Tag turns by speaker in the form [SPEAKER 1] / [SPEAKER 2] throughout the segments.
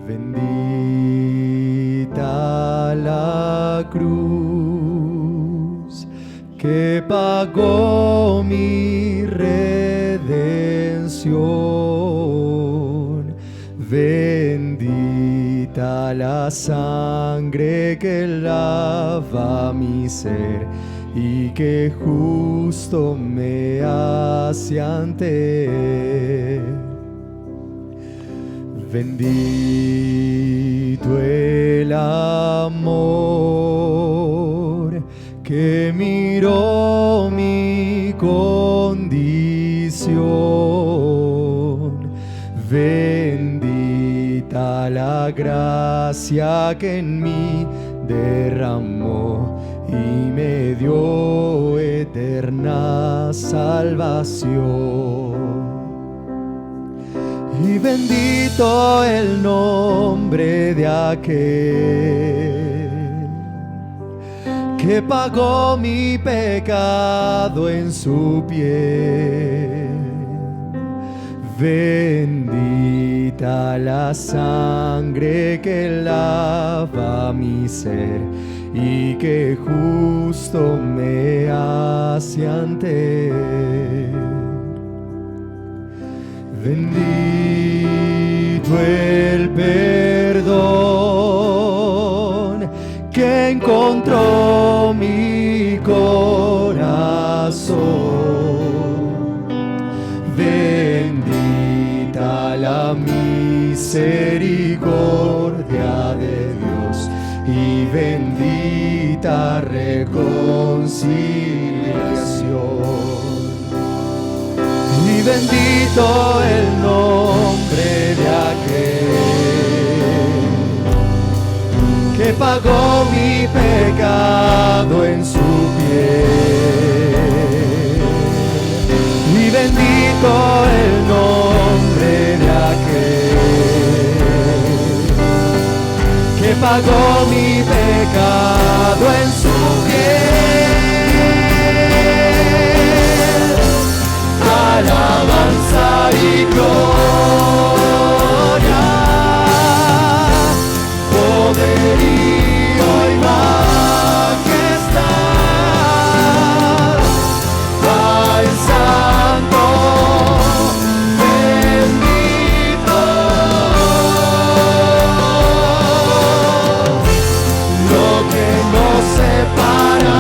[SPEAKER 1] Bendita la cruz que pagó mi redención. Bendita la sangre que lava mi ser y que justo me hace ante Él. Bendito el amor que miró mi condición. Bendita la gracia que en mí derramó y me dio eterna salvación. Y bendito el nombre de aquel que pagó mi pecado en su piel. Bendita la sangre que lava mi ser y que justo me hace ante Él. Bendito el perdón que encontró mi corazón. Bendita la misericordia de Dios y bendita reconciliación. Y bendito el nombre de aquel que pagó mi pecado en su piel. Y bendito el nombre de aquel que pagó mi pecado en su piel. Alabanza y gloria, poderío y majestad al Santo bendito. Lo que nos separa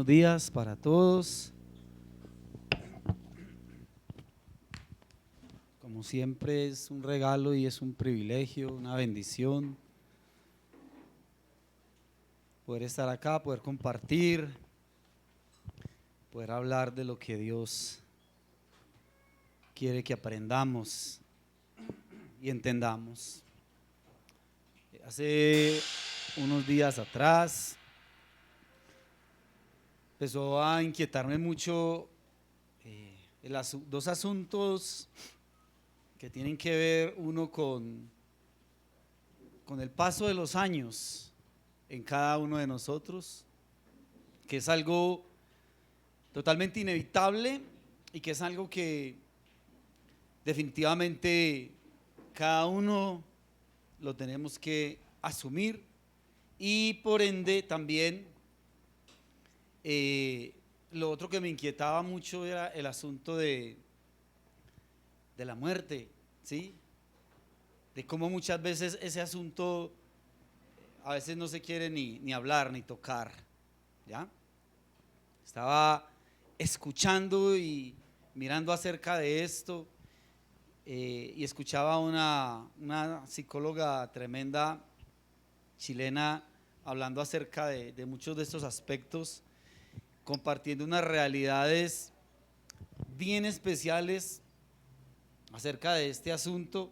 [SPEAKER 2] días para todos. Como siempre es un regalo y es un privilegio, una bendición poder estar acá, poder compartir, poder hablar de lo que Dios quiere que aprendamos y entendamos. Hace unos días atrás empezó a inquietarme mucho dos asuntos que tienen que ver, uno con el paso de los años en cada uno de nosotros, que es algo totalmente inevitable y que es algo que definitivamente cada uno lo tenemos que asumir, y por ende también lo otro que me inquietaba mucho era el asunto de la muerte, ¿sí? De cómo muchas veces ese asunto a veces no se quiere ni hablar ni tocar, ¿ya? Estaba escuchando y mirando acerca de esto, y escuchaba una psicóloga tremenda chilena hablando acerca de muchos de estos aspectos, compartiendo unas realidades bien especiales acerca de este asunto,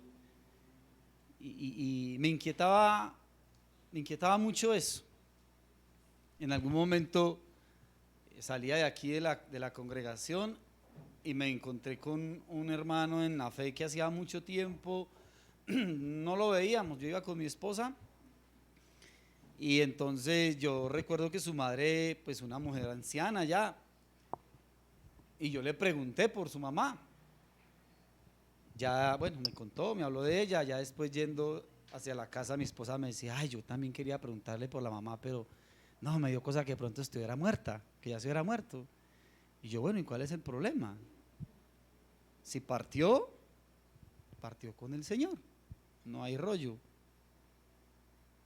[SPEAKER 2] y me inquietaba mucho eso. En algún momento salía de aquí de la congregación y me encontré con un hermano en la fe que hacía mucho tiempo no lo veíamos. Yo iba con mi esposa y entonces yo recuerdo que su madre, pues una mujer anciana ya, y yo le pregunté por su mamá. Ya, bueno, me contó, me habló de ella. Ya después, yendo hacia la casa, mi esposa me decía: ay, yo también quería preguntarle por la mamá, pero no, me dio cosa que pronto estuviera muerta, que ya se hubiera muerto. Y yo, bueno, ¿y cuál es el problema? Si partió, partió con el Señor, no hay rollo.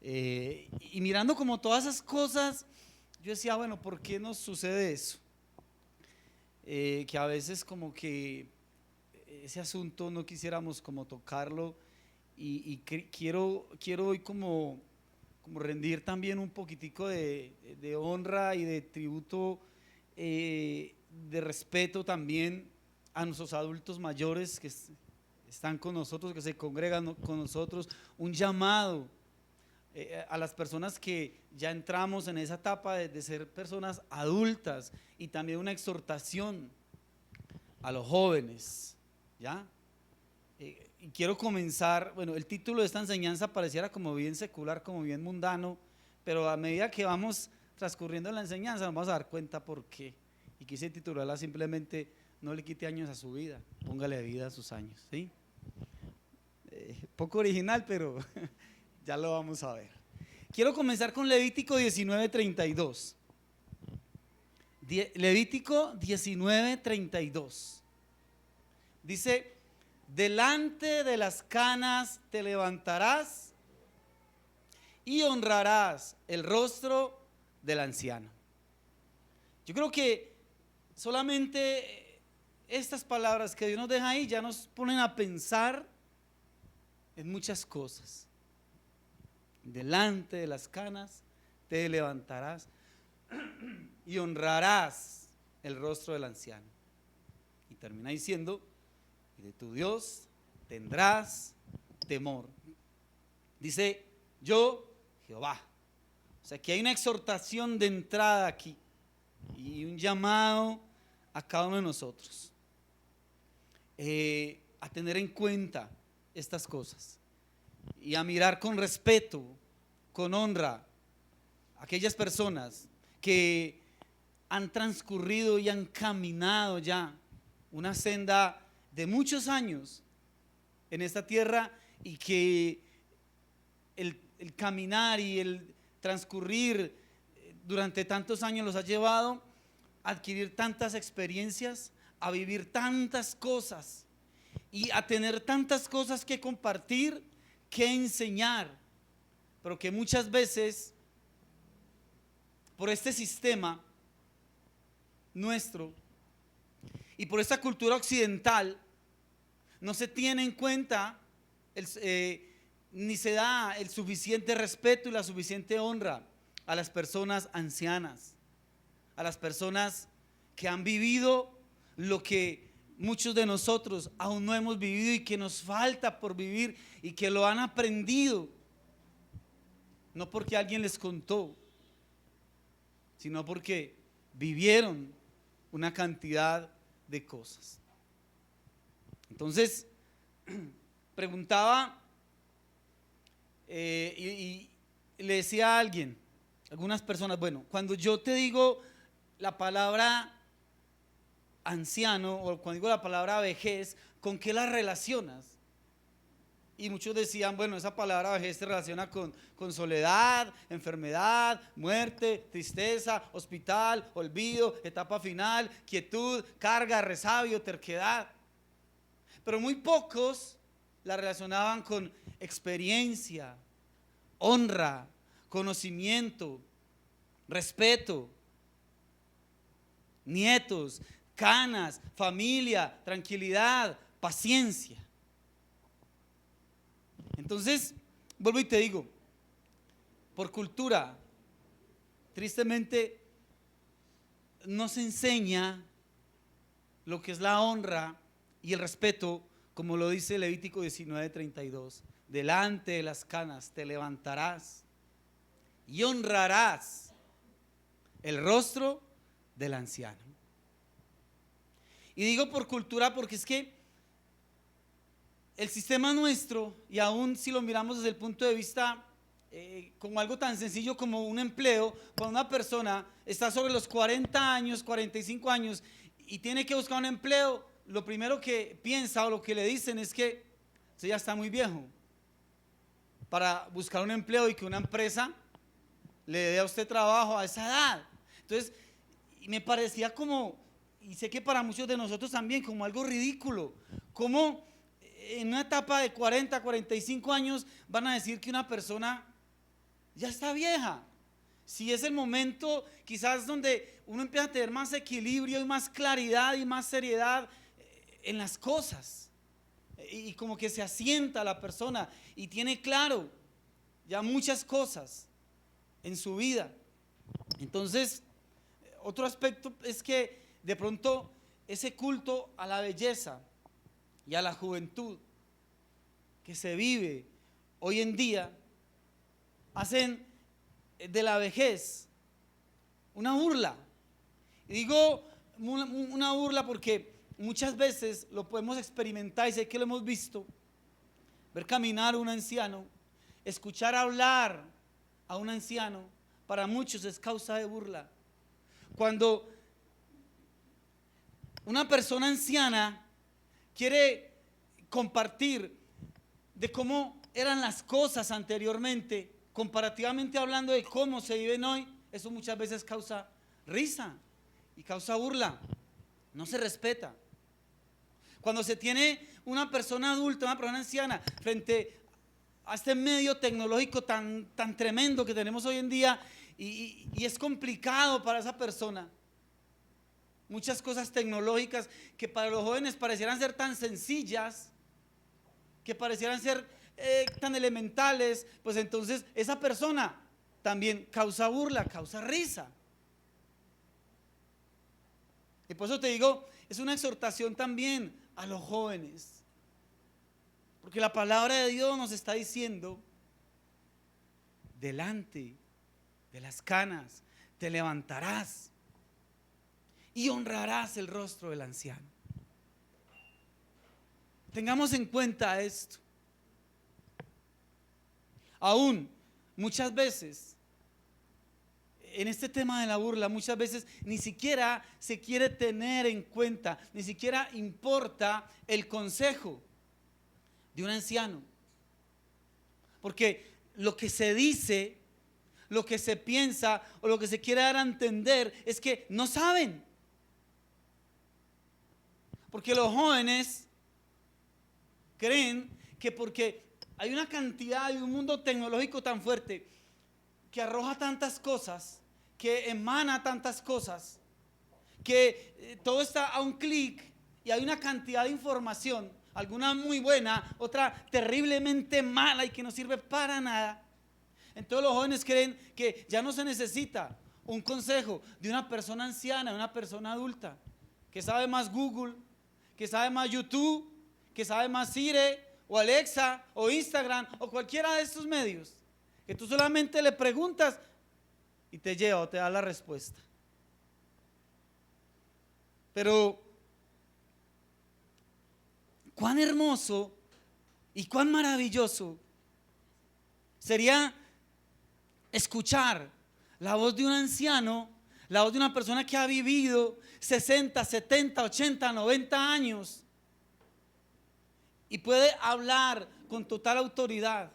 [SPEAKER 2] Y mirando como todas esas cosas, yo decía, bueno, ¿por qué nos sucede eso? Que a veces como que ese asunto no quisiéramos como tocarlo, y quiero hoy como rendir también un poquitico de honra y de tributo, de respeto también a nuestros adultos mayores que están con nosotros, que se congregan con nosotros, un llamado a las personas que ya entramos en esa etapa de ser personas adultas, y también una exhortación a los jóvenes, ¿ya? Y quiero comenzar, bueno, el título de esta enseñanza pareciera como bien secular, como bien mundano, pero a medida que vamos transcurriendo la enseñanza nos vamos a dar cuenta por qué. Y quise titularla simplemente: no le quite años a su vida, póngale vida a sus años, ¿sí? Poco original, pero ya lo vamos a ver. Quiero comenzar con Levítico 19:32. Levítico 19:32. Dice: delante de las canas te levantarás y honrarás el rostro del anciano. Yo creo que solamente estas palabras que Dios nos deja ahí ya nos ponen a pensar en muchas cosas. Delante de las canas te levantarás y honrarás el rostro del anciano. Y termina diciendo: y de tu Dios tendrás temor. Dice: yo, Jehová. O sea, que hay una exhortación de entrada aquí y un llamado a cada uno de nosotros a tener en cuenta estas cosas y a mirar con respeto, con honra a aquellas personas que han transcurrido y han caminado ya una senda de muchos años en esta tierra, y que el caminar y el transcurrir durante tantos años los ha llevado a adquirir tantas experiencias, a vivir tantas cosas y a tener tantas cosas que compartir, que enseñar, pero que muchas veces por este sistema nuestro y por esta cultura occidental no se tiene en cuenta ni se da el suficiente respeto y la suficiente honra a las personas ancianas, a las personas que han vivido lo que muchos de nosotros aún no hemos vivido y que nos falta por vivir, y que lo han aprendido no porque alguien les contó, sino porque vivieron una cantidad de cosas. Entonces preguntaba y le decía a algunas personas: bueno, cuando yo te digo la palabra anciano, o cuando digo la palabra vejez, ¿con qué la relacionas? Y muchos decían: bueno, esa palabra vejez se relaciona con soledad, enfermedad, muerte, tristeza, hospital, olvido, etapa final, quietud, carga, resabio, terquedad. Pero muy pocos la relacionaban con experiencia, honra, conocimiento, respeto, nietos, canas, familia, tranquilidad, paciencia. Entonces, vuelvo y te digo, por cultura, tristemente, no se enseña lo que es la honra y el respeto, como lo dice Levítico 19:32. Delante de las canas te levantarás y honrarás el rostro del anciano. Y digo por cultura porque es que el sistema nuestro, y aún si lo miramos desde el punto de vista como algo tan sencillo como un empleo, cuando una persona está sobre los 40 años, 45 años y tiene que buscar un empleo, lo primero que piensa o lo que le dicen es que usted ya está muy viejo para buscar un empleo y que una empresa le dé a usted trabajo a esa edad. Entonces, me parecía como, y sé que para muchos de nosotros también, como algo ridículo, como en una etapa de 40, 45 años van a decir que una persona ya está vieja. Si es el momento quizás donde uno empieza a tener más equilibrio y más claridad y más seriedad en las cosas, y como que se asienta la persona y tiene claro ya muchas cosas en su vida. Entonces, otro aspecto es que de pronto ese culto a la belleza y a la juventud que se vive hoy en día hacen de la vejez una burla. Y digo una burla porque muchas veces lo podemos experimentar, y sé que lo hemos visto, ver caminar a un anciano, escuchar hablar a un anciano, para muchos es causa de burla. Cuando una persona anciana quiere compartir de cómo eran las cosas anteriormente, comparativamente hablando de cómo se viven hoy, eso muchas veces causa risa y causa burla, no se respeta. Cuando se tiene una persona adulta, una persona anciana, frente a este medio tecnológico tan tremendo que tenemos hoy en día, y es complicado para esa persona, muchas cosas tecnológicas que para los jóvenes parecieran ser tan sencillas, que parecieran ser tan elementales, pues entonces esa persona también causa burla, causa risa. Y por eso te digo, es una exhortación también a los jóvenes, porque la palabra de Dios nos está diciendo: delante de las canas te levantarás y honrarás el rostro del anciano. Tengamos en cuenta esto. Aún muchas veces en este tema de la burla, muchas veces ni siquiera se quiere tener en cuenta, ni siquiera importa el consejo de un anciano, porque lo que se dice, lo que se piensa o lo que se quiere dar a entender es que no saben, porque los jóvenes creen que porque hay una cantidad y un mundo tecnológico tan fuerte que arroja tantas cosas, que emana tantas cosas, que todo está a un clic y hay una cantidad de información, alguna muy buena, otra terriblemente mala y que no sirve para nada. Entonces los jóvenes creen que ya no se necesita un consejo de una persona anciana, de una persona adulta, que sabe más Google, que sabe más YouTube, que sabe más Siri o Alexa o Instagram o cualquiera de estos medios, que tú solamente le preguntas y te lleva o te da la respuesta. Pero cuán hermoso y cuán maravilloso sería escuchar la voz de un anciano, la voz de una persona que ha vivido 60, 70, 80, 90 años y puede hablar con total autoridad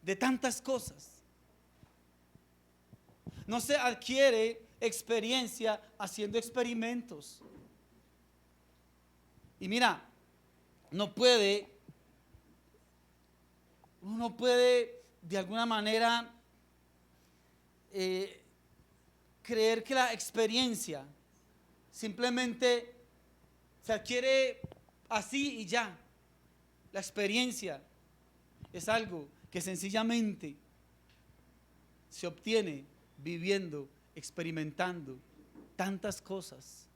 [SPEAKER 2] de tantas cosas. No se adquiere experiencia haciendo experimentos. Y mira, uno puede de alguna manera creer que la experiencia simplemente se adquiere así y ya. La experiencia es algo que sencillamente se obtiene viviendo, experimentando tantas cosas.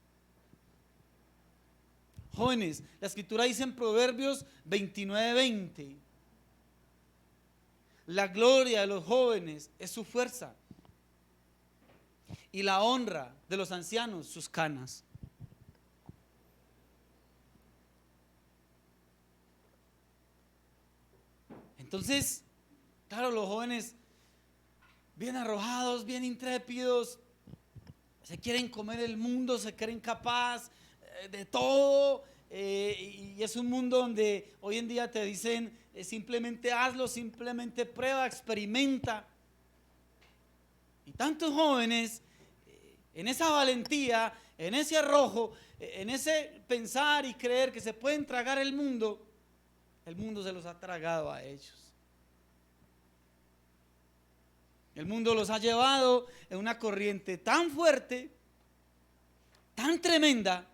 [SPEAKER 2] Jóvenes, la escritura dice en Proverbios 29:20: la gloria de los jóvenes es su fuerza y la honra de los ancianos sus canas. Entonces, claro, los jóvenes bien arrojados, bien intrépidos, se quieren comer el mundo, se creen capaz de todo, y es un mundo donde hoy en día te dicen simplemente hazlo, simplemente prueba, experimenta. Y tantos jóvenes en esa valentía, en ese arrojo, en ese pensar y creer que se pueden tragar el mundo se los ha tragado a ellos. El mundo los ha llevado en una corriente tan fuerte, tan tremenda,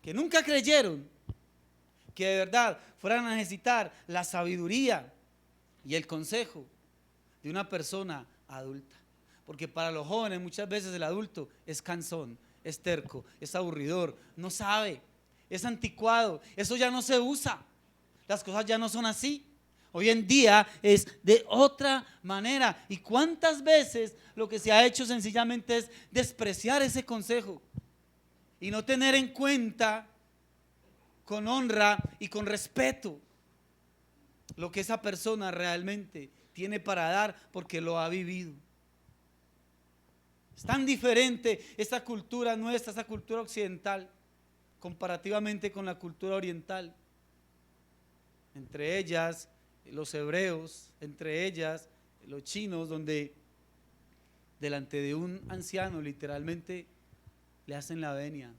[SPEAKER 2] que nunca creyeron que de verdad fueran a necesitar la sabiduría y el consejo de una persona adulta. Porque para los jóvenes muchas veces el adulto es cansón, es terco, es aburridor, no sabe, es anticuado, eso ya no se usa, las cosas ya no son así. Hoy en día es de otra manera. ¿Y cuántas veces lo que se ha hecho sencillamente es despreciar ese consejo y no tener en cuenta con honra y con respeto lo que esa persona realmente tiene para dar porque lo ha vivido? Es tan diferente esta cultura nuestra, esta cultura occidental, comparativamente con la cultura oriental. Entre ellas los hebreos, entre ellas los chinos, donde delante de un anciano literalmente le hacen la venia.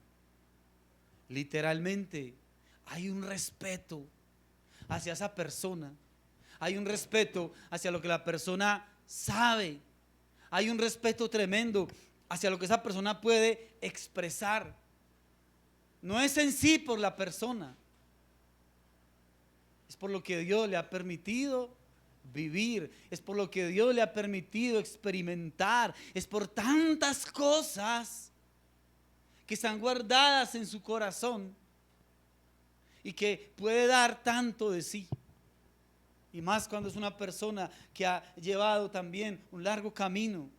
[SPEAKER 2] Literalmente hay un respeto hacia esa persona, hay un respeto hacia lo que la persona sabe, hay un respeto tremendo hacia lo que esa persona puede expresar. No es en sí por la persona, es por lo que Dios le ha permitido vivir, es por lo que Dios le ha permitido experimentar, es por tantas cosas que están guardadas en su corazón y que puede dar tanto de sí. Y más cuando es una persona que ha llevado también un largo camino,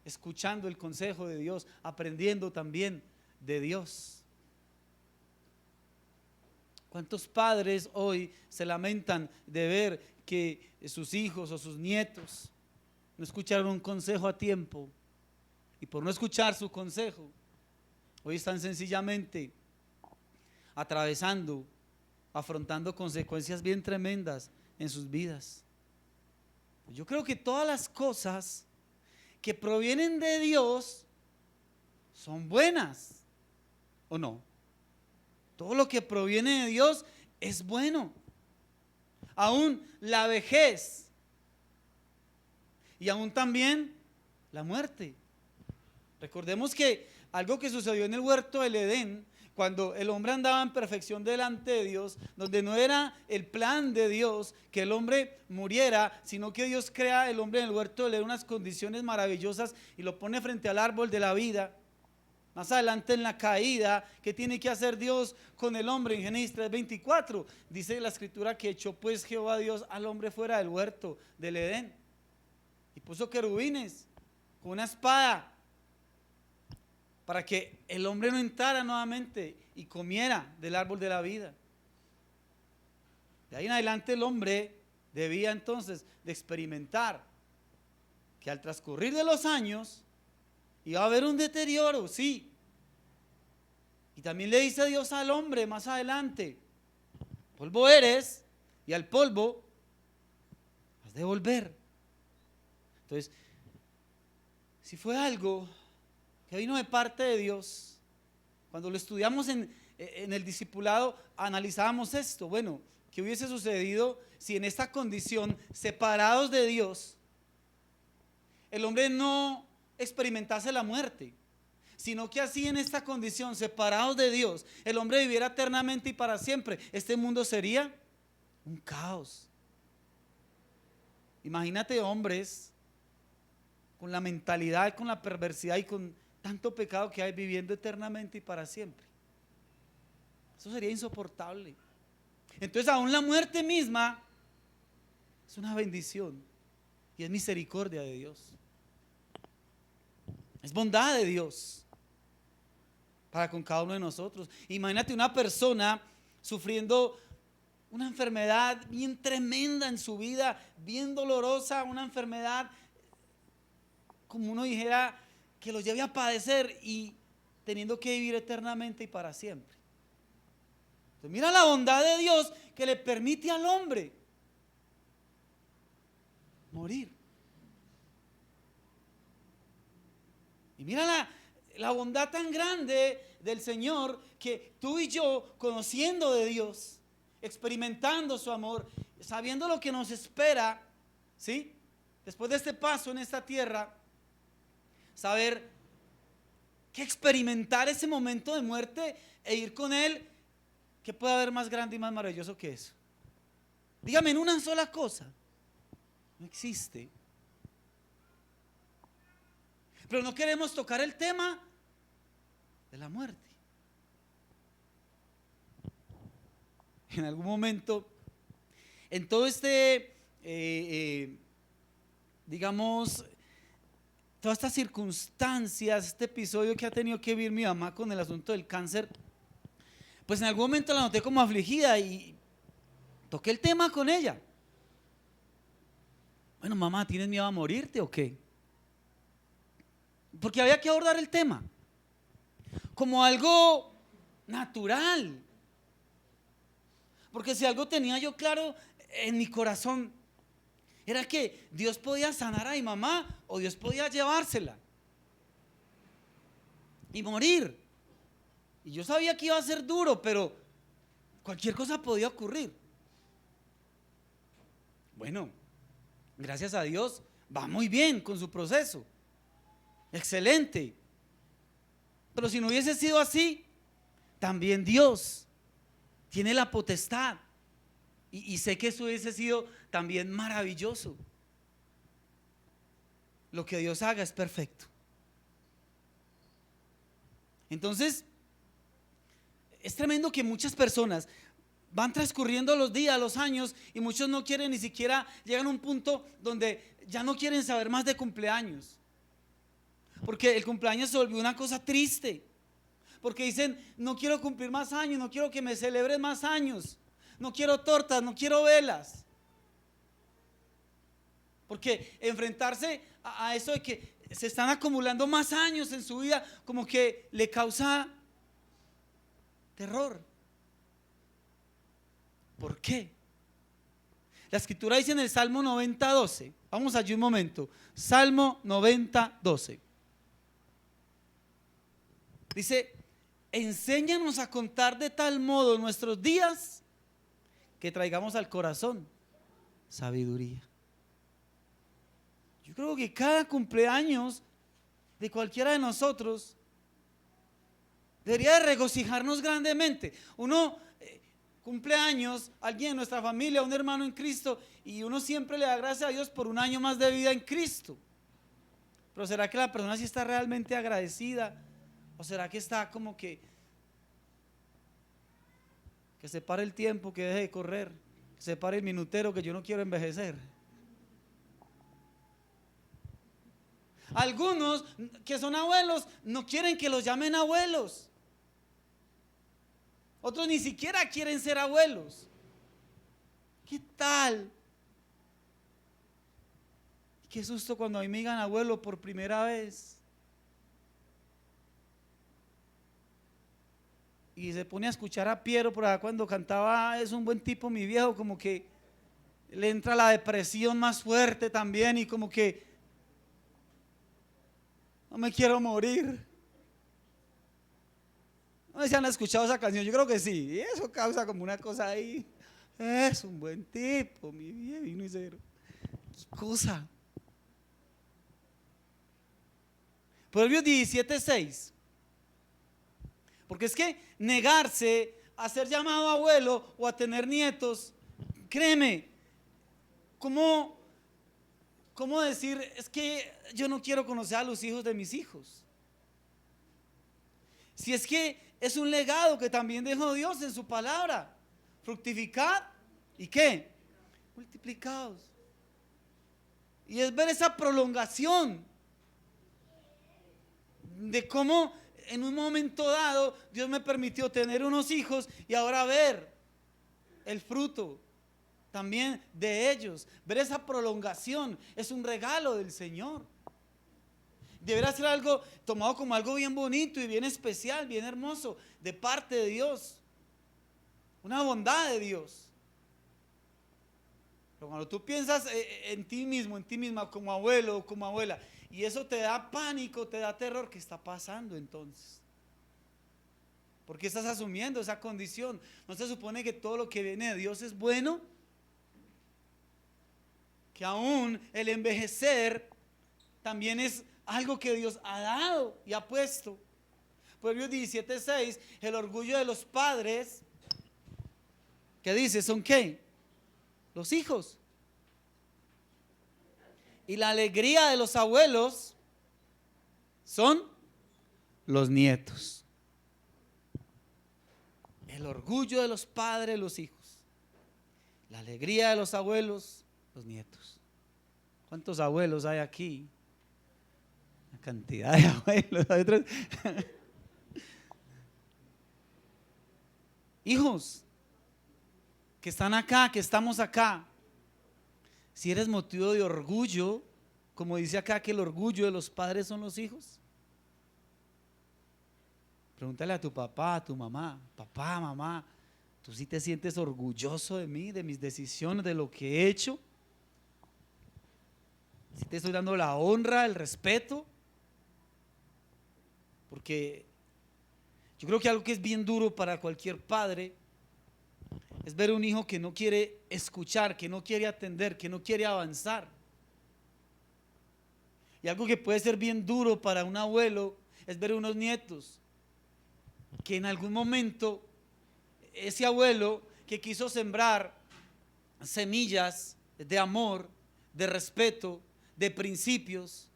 [SPEAKER 2] escuchando el consejo de Dios, aprendiendo también de Dios. ¿Cuántos padres hoy se lamentan de ver que sus hijos o sus nietos no escucharon un consejo a tiempo? Y por no escuchar su consejo, hoy están sencillamente atravesando, afrontando consecuencias bien tremendas en sus vidas. Yo creo que todas las cosas que provienen de Dios son buenas, ¿o no? Todo lo que proviene de Dios es bueno. Aún la vejez y aún también la muerte. Recordemos que algo que sucedió en el huerto del Edén, cuando el hombre andaba en perfección delante de Dios, donde no era el plan de Dios que el hombre muriera, sino que Dios crea el hombre en el huerto del Edén unas condiciones maravillosas y lo pone frente al árbol de la vida. Más adelante en la caída, ¿qué tiene que hacer Dios con el hombre? En Génesis 3:24 dice la escritura que echó pues Jehová Dios al hombre fuera del huerto del Edén y puso querubines con una espada para que el hombre no entrara nuevamente y comiera del árbol de la vida. De ahí en adelante el hombre debía entonces de experimentar que al transcurrir de los años iba a haber un deterioro, sí. Y también le dice Dios al hombre más adelante: polvo eres y al polvo has de volver. Entonces, si fue algo que vino de parte de Dios, cuando lo estudiamos en el discipulado, analizábamos esto. Bueno, ¿qué hubiese sucedido si en esta condición, separados de Dios, el hombre no experimentase la muerte, sino que así en esta condición, separados de Dios, el hombre viviera eternamente y para siempre? Este mundo sería un caos. Imagínate hombres con la mentalidad, con la perversidad y con tanto pecado que hay viviendo eternamente y para siempre. Eso sería insoportable. Entonces aún la muerte misma es una bendición y es misericordia de Dios. Es bondad de Dios para con cada uno de nosotros. Imagínate una persona sufriendo una enfermedad bien tremenda en su vida, bien dolorosa, una enfermedad, como uno dijera, que lo lleve a padecer y teniendo que vivir eternamente y para siempre. Entonces, mira la bondad de Dios que le permite al hombre morir. Y mira la bondad tan grande del Señor, que tú y yo, conociendo de Dios, experimentando su amor, sabiendo lo que nos espera, ¿sí? Después de este paso en esta tierra, saber que experimentar ese momento de muerte e ir con Él, ¿qué puede haber más grande y más maravilloso que eso? Dígame en una sola cosa, no existe. Pero no queremos tocar el tema de la muerte. En algún momento, en todo este, digamos, todas estas circunstancias, este episodio que ha tenido que vivir mi mamá con el asunto del cáncer, pues en algún momento la noté como afligida y toqué el tema con ella. Bueno, mamá, ¿tienes miedo a morirte o qué? Porque había que abordar el tema como algo natural. Porque si algo tenía yo claro en mi corazón, era que Dios podía sanar a mi mamá o Dios podía llevársela y morir. Y yo sabía que iba a ser duro, pero cualquier cosa podía ocurrir. Bueno, gracias a Dios va muy bien con su proceso. Excelente. Pero si no hubiese sido así, también Dios tiene la potestad. Y sé que eso hubiese sido también maravilloso. Lo que Dios haga es perfecto. Entonces, es tremendo que muchas personas van transcurriendo los días, los años, y muchos no quieren ni siquiera, llegan a un punto donde ya no quieren saber más de cumpleaños. Porque el cumpleaños se volvió una cosa triste. Porque dicen, no quiero cumplir más años, no quiero que me celebren más años, no quiero tortas, no quiero velas. Porque enfrentarse a eso de que se están acumulando más años en su vida, como que le causa terror. ¿Por qué? La escritura dice en el Salmo 90:12. Vamos allí un momento. Salmo 90:12. Dice: enséñanos a contar de tal modo nuestros días que traigamos al corazón sabiduría. Yo creo que cada cumpleaños de cualquiera de nosotros debería de regocijarnos grandemente. Uno cumple años, alguien de nuestra familia, un hermano en Cristo, y uno siempre le da gracias a Dios por un año más de vida en Cristo. Pero ¿será que la persona sí está realmente agradecida? ¿O será que está como que se pare el tiempo, que deje de correr, que se pare el minutero, que yo no quiero envejecer? Algunos que son abuelos no quieren que los llamen abuelos. Otros ni siquiera quieren ser abuelos. ¿Qué tal? Qué susto cuando a mí me digan abuelo por primera vez. Y se pone a escuchar a Piero por allá cuando cantaba Es un buen tipo mi viejo, como que le entra la depresión más fuerte también y como que no me quiero morir. No sé si han escuchado esa canción, yo creo que sí, y eso causa como una cosa ahí. Es un buen tipo, mi viejo y cero. ¿Qué cosa? Proverbios 17:6. Porque es que negarse a ser llamado abuelo o a tener nietos, créeme, ¿cómo decir? Es que yo no quiero conocer a los hijos de mis hijos. Si es que es un legado que también dejó Dios en su palabra. Fructificad y ¿qué? Multiplicados. Y es ver esa prolongación de cómo en un momento dado Dios me permitió tener unos hijos y ahora ver el fruto también de ellos. Ver esa prolongación es un regalo del Señor. Deberá ser algo tomado como algo bien bonito y bien especial, bien hermoso, de parte de Dios. Una bondad de Dios. Pero cuando tú piensas en ti mismo, en ti misma, como abuelo o como abuela, y eso te da pánico, te da terror, ¿qué está pasando entonces? ¿Por qué estás asumiendo esa condición? ¿No se supone que todo lo que viene de Dios es bueno? Que aún el envejecer también es algo que Dios ha dado y ha puesto. Proverbios 17:6, el orgullo de los padres, ¿qué dice? ¿Son qué? Los hijos. Y la alegría de los abuelos son los nietos. El orgullo de los padres, los hijos. La alegría de los abuelos, los nietos. ¿Cuántos abuelos hay aquí? Una cantidad de abuelos. Hay otros. Hijos que están acá, que estamos acá. Si eres motivo de orgullo, como dice acá que el orgullo de los padres son los hijos, pregúntale a tu papá, a tu mamá: papá, mamá, ¿tú sí te sientes orgulloso de mí, de mis decisiones, de lo que he hecho? ¿Sí te estoy dando la honra, el respeto? Porque yo creo que algo que es bien duro para cualquier padre es ver un hijo que no quiere escuchar, que no quiere atender, que no quiere avanzar. Y algo que puede ser bien duro para un abuelo es ver unos nietos que en algún momento ese abuelo que quiso sembrar semillas de amor, de respeto, de principios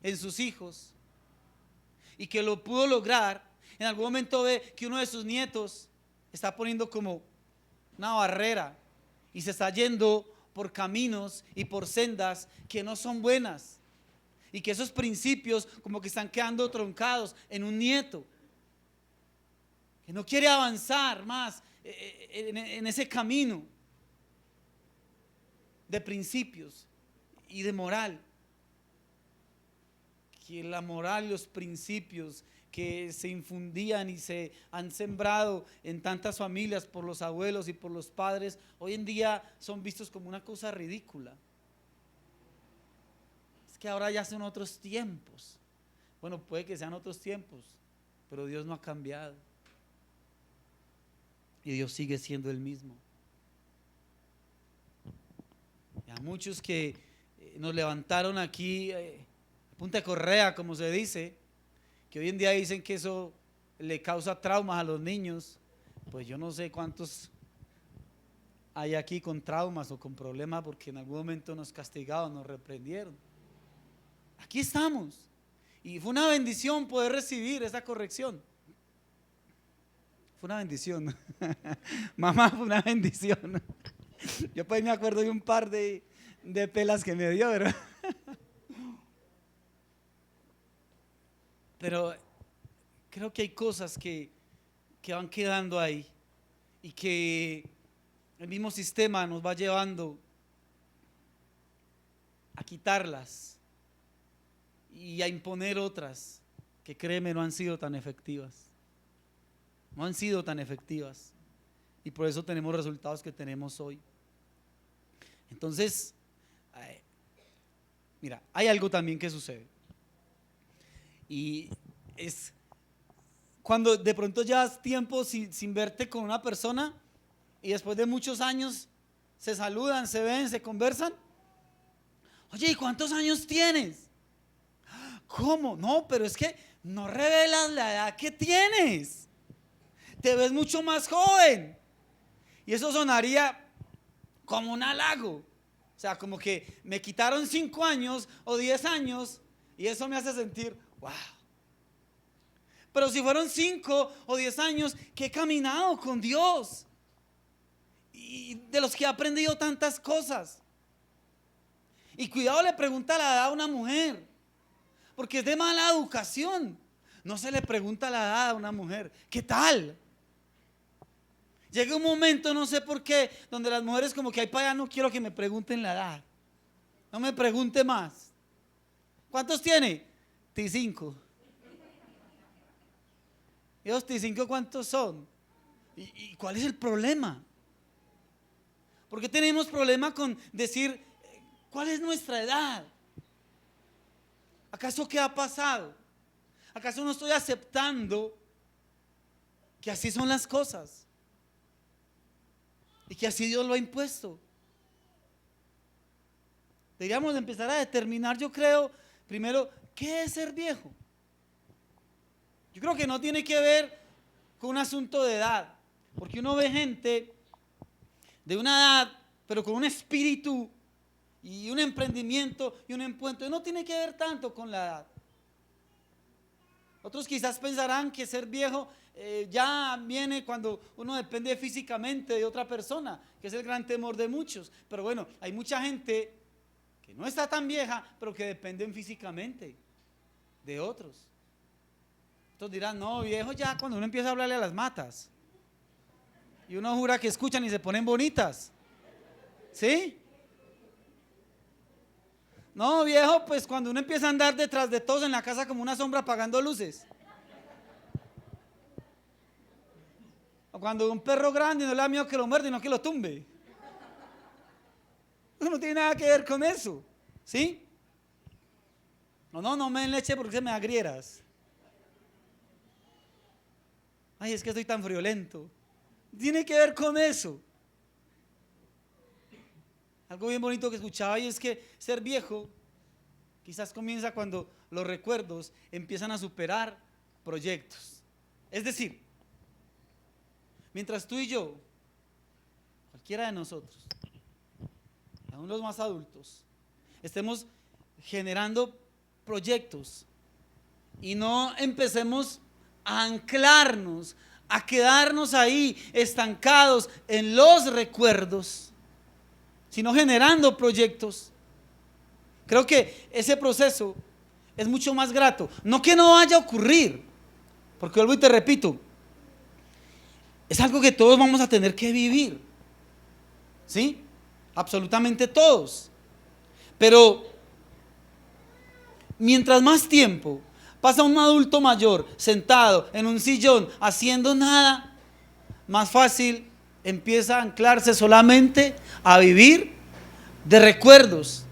[SPEAKER 2] en sus hijos, y que lo pudo lograr, en algún momento ve que uno de sus nietos está poniendo como una barrera y se está yendo por caminos y por sendas que no son buenas, y que esos principios como que están quedando truncados en un nieto que no quiere avanzar más en ese camino de principios y de moral. Que la moral y los principios que se infundían y se han sembrado en tantas familias por los abuelos y por los padres, hoy en día son vistos como una cosa ridícula. Es que ahora ya son otros tiempos. Bueno, puede que sean otros tiempos, pero Dios no ha cambiado. Y Dios sigue siendo el mismo. Y a muchos que nos levantaron aquí punta de correa, como se dice, que hoy en día dicen que eso le causa traumas a los niños, pues yo no sé cuántos hay aquí con traumas o con problemas porque en algún momento nos castigaron, nos reprendieron. Aquí estamos y fue una bendición poder recibir esa corrección. Fue una bendición. Mamá, fue una bendición. Yo pues me acuerdo de un par de pelas que me dio, ¿verdad? Pero creo que hay cosas que van quedando ahí y que el mismo sistema nos va llevando a quitarlas y a imponer otras que, créeme, no han sido tan efectivas. No han sido tan efectivas y por eso tenemos resultados que tenemos hoy. Entonces, mira, hay algo también que sucede. Y es cuando de pronto llevas tiempo sin verte con una persona y después de muchos años se saludan, se ven, se conversan. Oye, ¿y cuántos años tienes? ¿Cómo? No, pero es que no revelas la edad que tienes. Te ves mucho más joven. Y eso sonaría como un halago. O sea, como que me quitaron 5 años o 10 años y eso me hace sentir, wow. Pero si fueron 5 o 10 años que he caminado con Dios y de los que he aprendido tantas cosas. Y cuidado, le pregunta la edad a una mujer, porque es de mala educación. No se le pregunta la edad a una mujer. ¿Qué tal? Llega un momento, no sé por qué, donde las mujeres como que ahí para allá no quiero que me pregunten la edad. No me pregunte más. ¿Cuántos tiene? T5. ¿Y los T5 cuántos son? ¿Y cuál es el problema? ¿Por qué tenemos problema con decir cuál es nuestra edad? ¿Acaso qué ha pasado? ¿Acaso no estoy aceptando que así son las cosas? Y que así Dios lo ha impuesto. Deberíamos empezar a determinar, yo creo, primero, ¿qué es ser viejo? Yo creo que no tiene que ver con un asunto de edad, porque uno ve gente de una edad, pero con un espíritu y un emprendimiento y un empuente. No tiene que ver tanto con la edad. Otros quizás pensarán que ser viejo ya viene cuando uno depende físicamente de otra persona, que es el gran temor de muchos. Pero bueno, hay mucha gente que no está tan vieja, pero que dependen físicamente de otros. Entonces dirán, no, viejo ya cuando uno empieza a hablarle a las matas. Y uno jura que escuchan y se ponen bonitas. ¿Sí? No, viejo, pues cuando uno empieza a andar detrás de todos en la casa como una sombra apagando luces. O cuando un perro grande no le da miedo que lo muerde, no que lo tumbe. Eso no tiene nada que ver con eso. ¿Sí? No me den leche porque se me da grieras. Ay, es que estoy tan friolento. Tiene que ver con eso. Algo bien bonito que escuchaba y es que ser viejo quizás comienza cuando los recuerdos empiezan a superar proyectos. Es decir, mientras tú y yo, cualquiera de nosotros, aún los más adultos, estemos generando proyectos y no empecemos a anclarnos, a quedarnos ahí estancados en los recuerdos, sino generando proyectos. Creo que ese proceso es mucho más grato. No que no vaya a ocurrir, porque vuelvo y te repito, es algo que todos vamos a tener que vivir, ¿sí? Absolutamente todos. Pero mientras más tiempo pasa un adulto mayor sentado en un sillón haciendo nada, más fácil empieza a anclarse solamente a vivir de recuerdos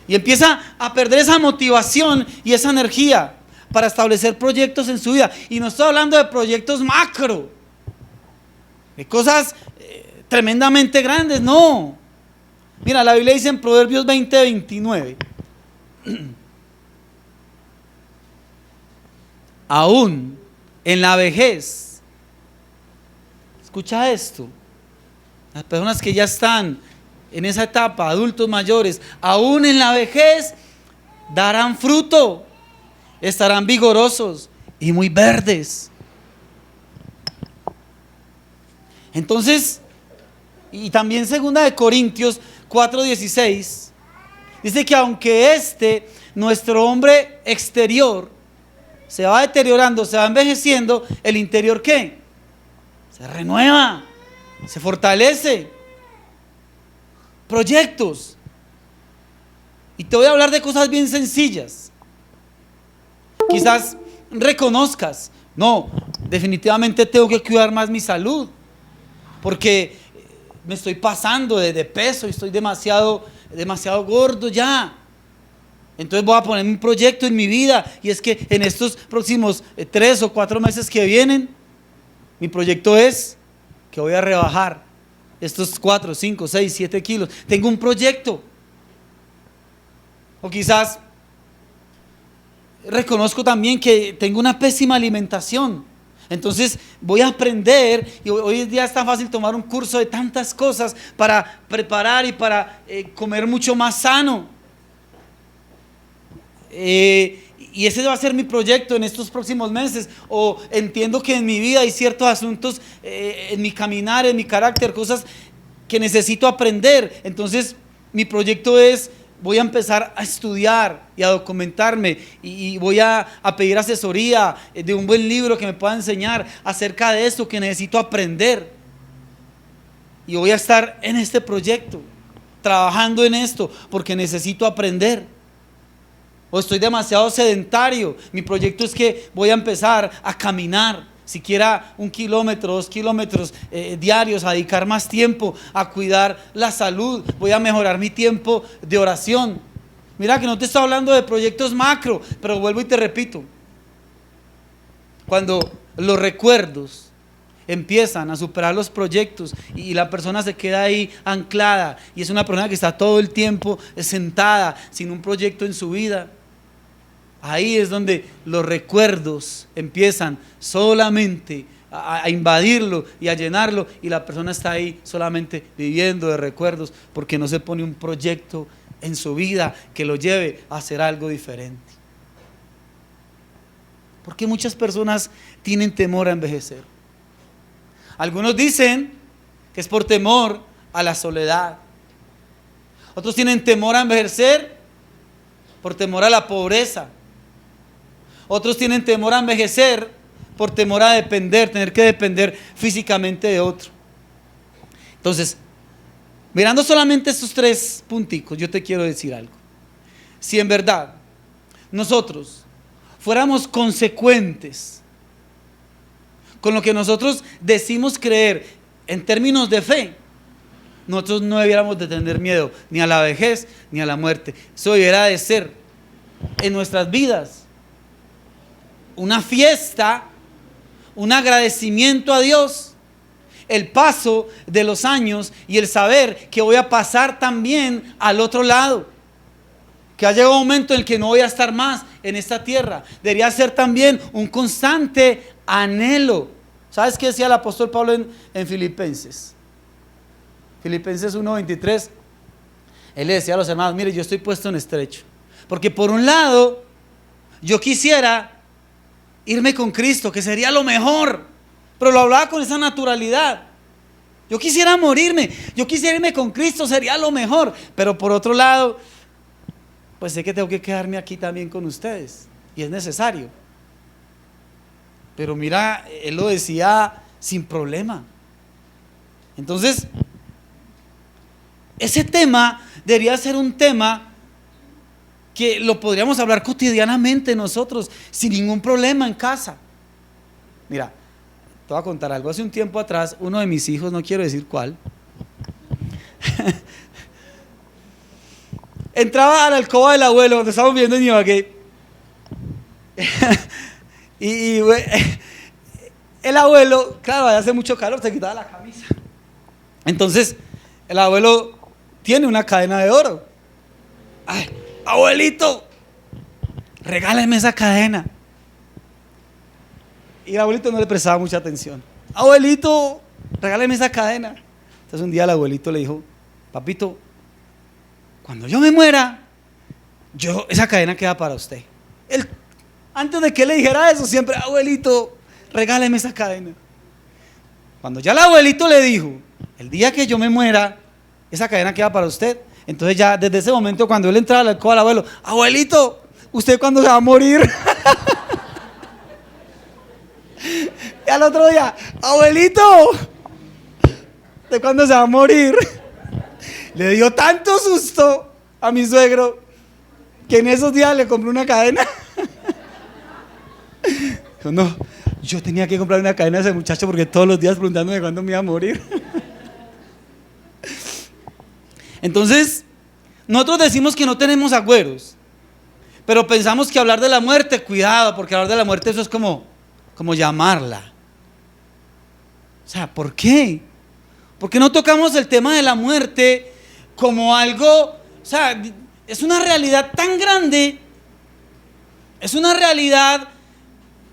[SPEAKER 2] y empieza a perder esa motivación y esa energía para establecer proyectos en su vida. Y no estoy hablando de proyectos macro, de cosas tremendamente grandes, no. Mira, la Biblia dice en Proverbios 20:29 aún en la vejez, escucha esto, las personas que ya están en esa etapa, adultos mayores, aún en la vejez darán fruto, estarán vigorosos y muy verdes. Entonces, y también 2 Corintios 4:16 dice que aunque nuestro hombre exterior se va deteriorando, se va envejeciendo, el interior ¿qué? Se renueva, se fortalece. Proyectos. Y te voy a hablar de cosas bien sencillas. Quizás reconozcas, no, definitivamente tengo que cuidar más mi salud, porque me estoy pasando de peso y estoy demasiado gordo ya. Entonces voy a poner un proyecto en mi vida, y es que en estos próximos 3 o 4 meses que vienen, mi proyecto es que voy a rebajar estos 4, 5, 6, 7 kilos. Tengo un proyecto. O quizás reconozco también que tengo una pésima alimentación. Entonces voy a aprender, y hoy en día es tan fácil tomar un curso de tantas cosas para preparar y para comer mucho más sano. Y ese va a ser mi proyecto en estos próximos meses. O entiendo que en mi vida hay ciertos asuntos, en mi caminar, en mi carácter, cosas que necesito aprender. Entonces mi proyecto es voy a empezar a estudiar y a documentarme y voy a pedir asesoría de un buen libro que me pueda enseñar acerca de esto que necesito aprender. Y voy a estar en este proyecto, trabajando en esto, porque necesito aprender. O estoy demasiado sedentario. Mi proyecto es que voy a empezar a caminar, siquiera 1 kilómetro, 2 kilómetros diarios, a dedicar más tiempo a cuidar la salud. Voy a mejorar mi tiempo de oración. Mira que no te estoy hablando de proyectos macro, pero vuelvo y te repito. Cuando los recuerdos empiezan a superar los proyectos y la persona se queda ahí anclada y es una persona que está todo el tiempo sentada sin un proyecto en su vida, ahí es donde los recuerdos empiezan solamente a invadirlo y a llenarlo, y la persona está ahí solamente viviendo de recuerdos porque no se pone un proyecto en su vida que lo lleve a hacer algo diferente. Porque muchas personas tienen temor a envejecer. Algunos dicen que es por temor a la soledad. Otros tienen temor a envejecer por temor a la pobreza. Otros tienen temor a envejecer por temor a depender, tener que depender físicamente de otro. Entonces, mirando solamente estos 3 punticos, yo te quiero decir algo. Si en verdad nosotros fuéramos consecuentes con lo que nosotros decimos creer en términos de fe, nosotros no debiéramos de tener miedo ni a la vejez ni a la muerte. Eso debiera de ser en nuestras vidas una fiesta, un agradecimiento a Dios, el paso de los años y el saber que voy a pasar también al otro lado, que ha llegado un momento en el que no voy a estar más en esta tierra. Debería ser también un constante anhelo. ¿Sabes qué decía el apóstol Pablo en Filipenses? Filipenses 1:23. Él le decía a los hermanos: mire, yo estoy puesto en estrecho, porque por un lado yo quisiera irme con Cristo, que sería lo mejor, pero lo hablaba con esa naturalidad. Yo quisiera morirme, yo quisiera irme con Cristo, sería lo mejor, pero por otro lado, pues sé que tengo que quedarme aquí también con ustedes, y es necesario. Pero mira, él lo decía sin problema. Entonces, ese tema debería ser un tema que lo podríamos hablar cotidianamente nosotros, sin ningún problema en casa. Mira, te voy a contar algo. Hace un tiempo atrás, uno de mis hijos, no quiero decir cuál, entraba a la alcoba del abuelo, donde estábamos viendo en Ibagué. y el abuelo, claro, hace mucho calor, se quitaba la camisa. Entonces, el abuelo tiene una cadena de oro. Ay, abuelito, regáleme esa cadena. Y el abuelito no le prestaba mucha atención. Abuelito, regáleme esa cadena. Entonces un día el abuelito le dijo: papito, cuando yo me muera, esa cadena queda para usted. Él, antes de que le dijera eso, siempre: abuelito, regáleme esa cadena. Cuando ya el abuelito le dijo: el día que yo me muera, esa cadena queda para usted, entonces ya desde ese momento, cuando él entraba a la alcoba, al abuelo: abuelito, ¿usted cuándo se va a morir? Y al otro día: abuelito, ¿de cuándo se va a morir? Le dio tanto susto a mi suegro que en esos días le compré una cadena. Dijo: no, yo tenía que comprar una cadena a ese muchacho porque todos los días preguntándome cuándo me iba a morir. Entonces, nosotros decimos que no tenemos agüeros, pero pensamos que hablar de la muerte, cuidado, porque hablar de la muerte eso es como llamarla. O sea, ¿por qué? ¿Por qué no tocamos el tema de la muerte como algo, o sea, es una realidad tan grande, es una realidad,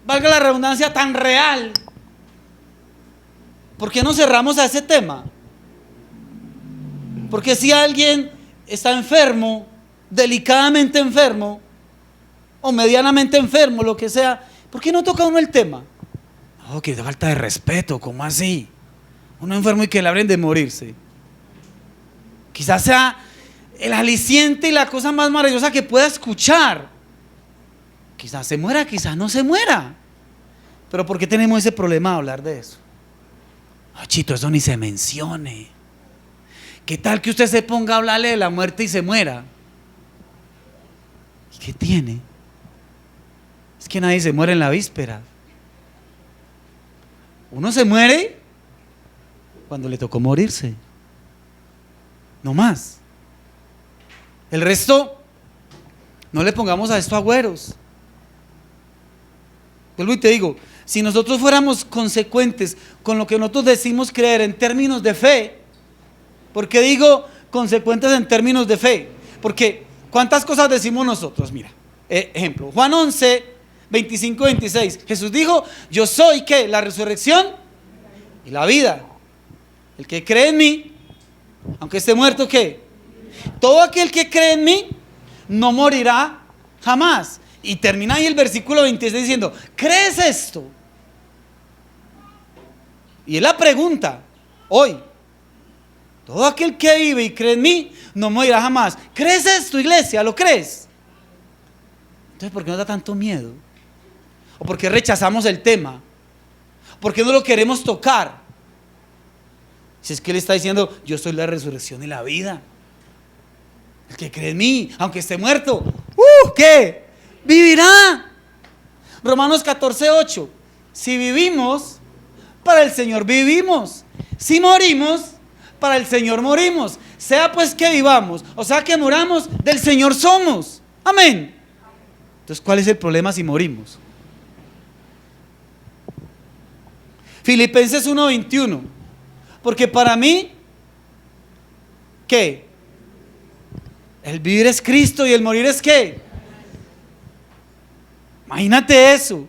[SPEAKER 2] valga la redundancia, tan real? ¿Por qué no cerramos a ese tema? Porque si alguien está enfermo, delicadamente enfermo, o medianamente enfermo, lo que sea, ¿por qué no toca uno el tema? Oh, qué falta de respeto, ¿cómo así? Uno enfermo y que le hablen de morirse. Quizás sea el aliciente y la cosa más maravillosa que pueda escuchar. Quizás se muera, quizás no se muera. Pero ¿por qué tenemos ese problema de hablar de eso? No, Chito, eso ni se mencione. ¿Qué tal que usted se ponga a hablarle de la muerte y se muera? ¿Y qué tiene? Es que nadie se muere en la víspera. Uno se muere cuando le tocó morirse. No más. El resto, no le pongamos a esto agüeros. Vuelvo y te digo, si nosotros fuéramos consecuentes con lo que nosotros decimos creer en términos de fe, ¿por qué digo consecuentes en términos de fe? Porque ¿cuántas cosas decimos nosotros? Mira, ejemplo, Juan 11, 25, 26. Jesús dijo, yo soy ¿qué? La resurrección y la vida. El que cree en mí, aunque esté muerto, ¿qué? Todo aquel que cree en mí no morirá jamás. Y termina ahí el versículo 26 diciendo, ¿crees esto? Y es la pregunta hoy. Todo aquel que vive y cree en mí no morirá jamás. ¿Crees esto, iglesia? ¿Lo crees? Entonces, ¿por qué nos da tanto miedo? ¿O por qué rechazamos el tema? ¿Por qué no lo queremos tocar? Si es que Él está diciendo, yo soy la resurrección y la vida. El que cree en mí, aunque esté muerto, ¿qué? Vivirá. Romanos 14, 8. Si vivimos, para el Señor vivimos. Si morimos, para el Señor morimos. Sea pues que vivamos, o sea que moramos, del Señor somos. Amén. Entonces, ¿cuál es el problema si morimos? Filipenses 1:21. Porque para mí, ¿qué? El vivir es Cristo y el morir es ¿qué? Imagínate eso.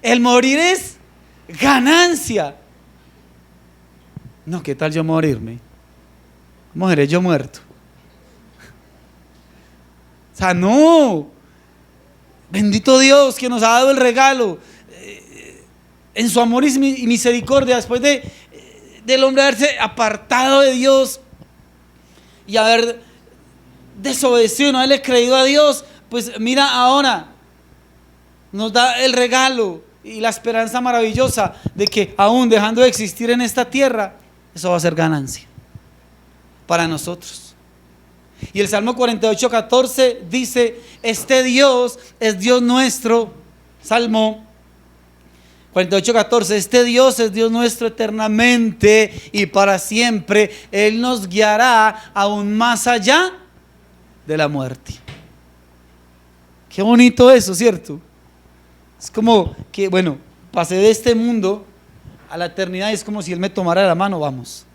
[SPEAKER 2] El morir es ganancia. No, ¿qué tal yo morirme? ¿Cómo seré yo muerto? O sea, no. Bendito Dios que nos ha dado el regalo. En su amor y misericordia, después del hombre haberse apartado de Dios y haber desobedecido, no haberle creído a Dios, pues mira ahora nos da el regalo y la esperanza maravillosa de que aún dejando de existir en esta tierra, eso va a ser ganancia para nosotros. Y el Salmo 48:14 dice, este Dios es Dios nuestro. Salmo 48:14, este Dios es Dios nuestro eternamente y para siempre. Él nos guiará aún más allá de la muerte. Qué bonito eso, ¿cierto? Es como que, bueno, pasé de este mundo a la eternidad y es como si Él me tomara de la mano, vamos.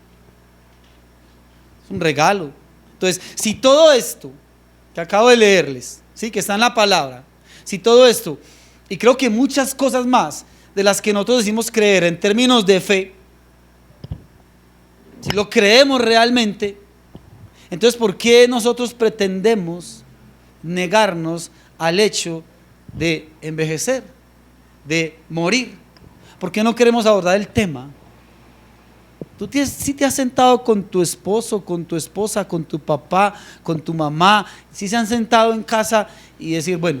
[SPEAKER 2] Es un regalo. Entonces, si todo esto que acabo de leerles, ¿sí? Que está en la palabra, si todo esto, y creo que muchas cosas más de las que nosotros decimos creer en términos de fe, si lo creemos realmente, entonces ¿por qué nosotros pretendemos negarnos al hecho de envejecer, de morir? ¿Por qué no queremos abordar el tema? Tú sí te has sentado con tu esposo, con tu esposa, con tu papá, con tu mamá, si se han sentado en casa y decir, bueno,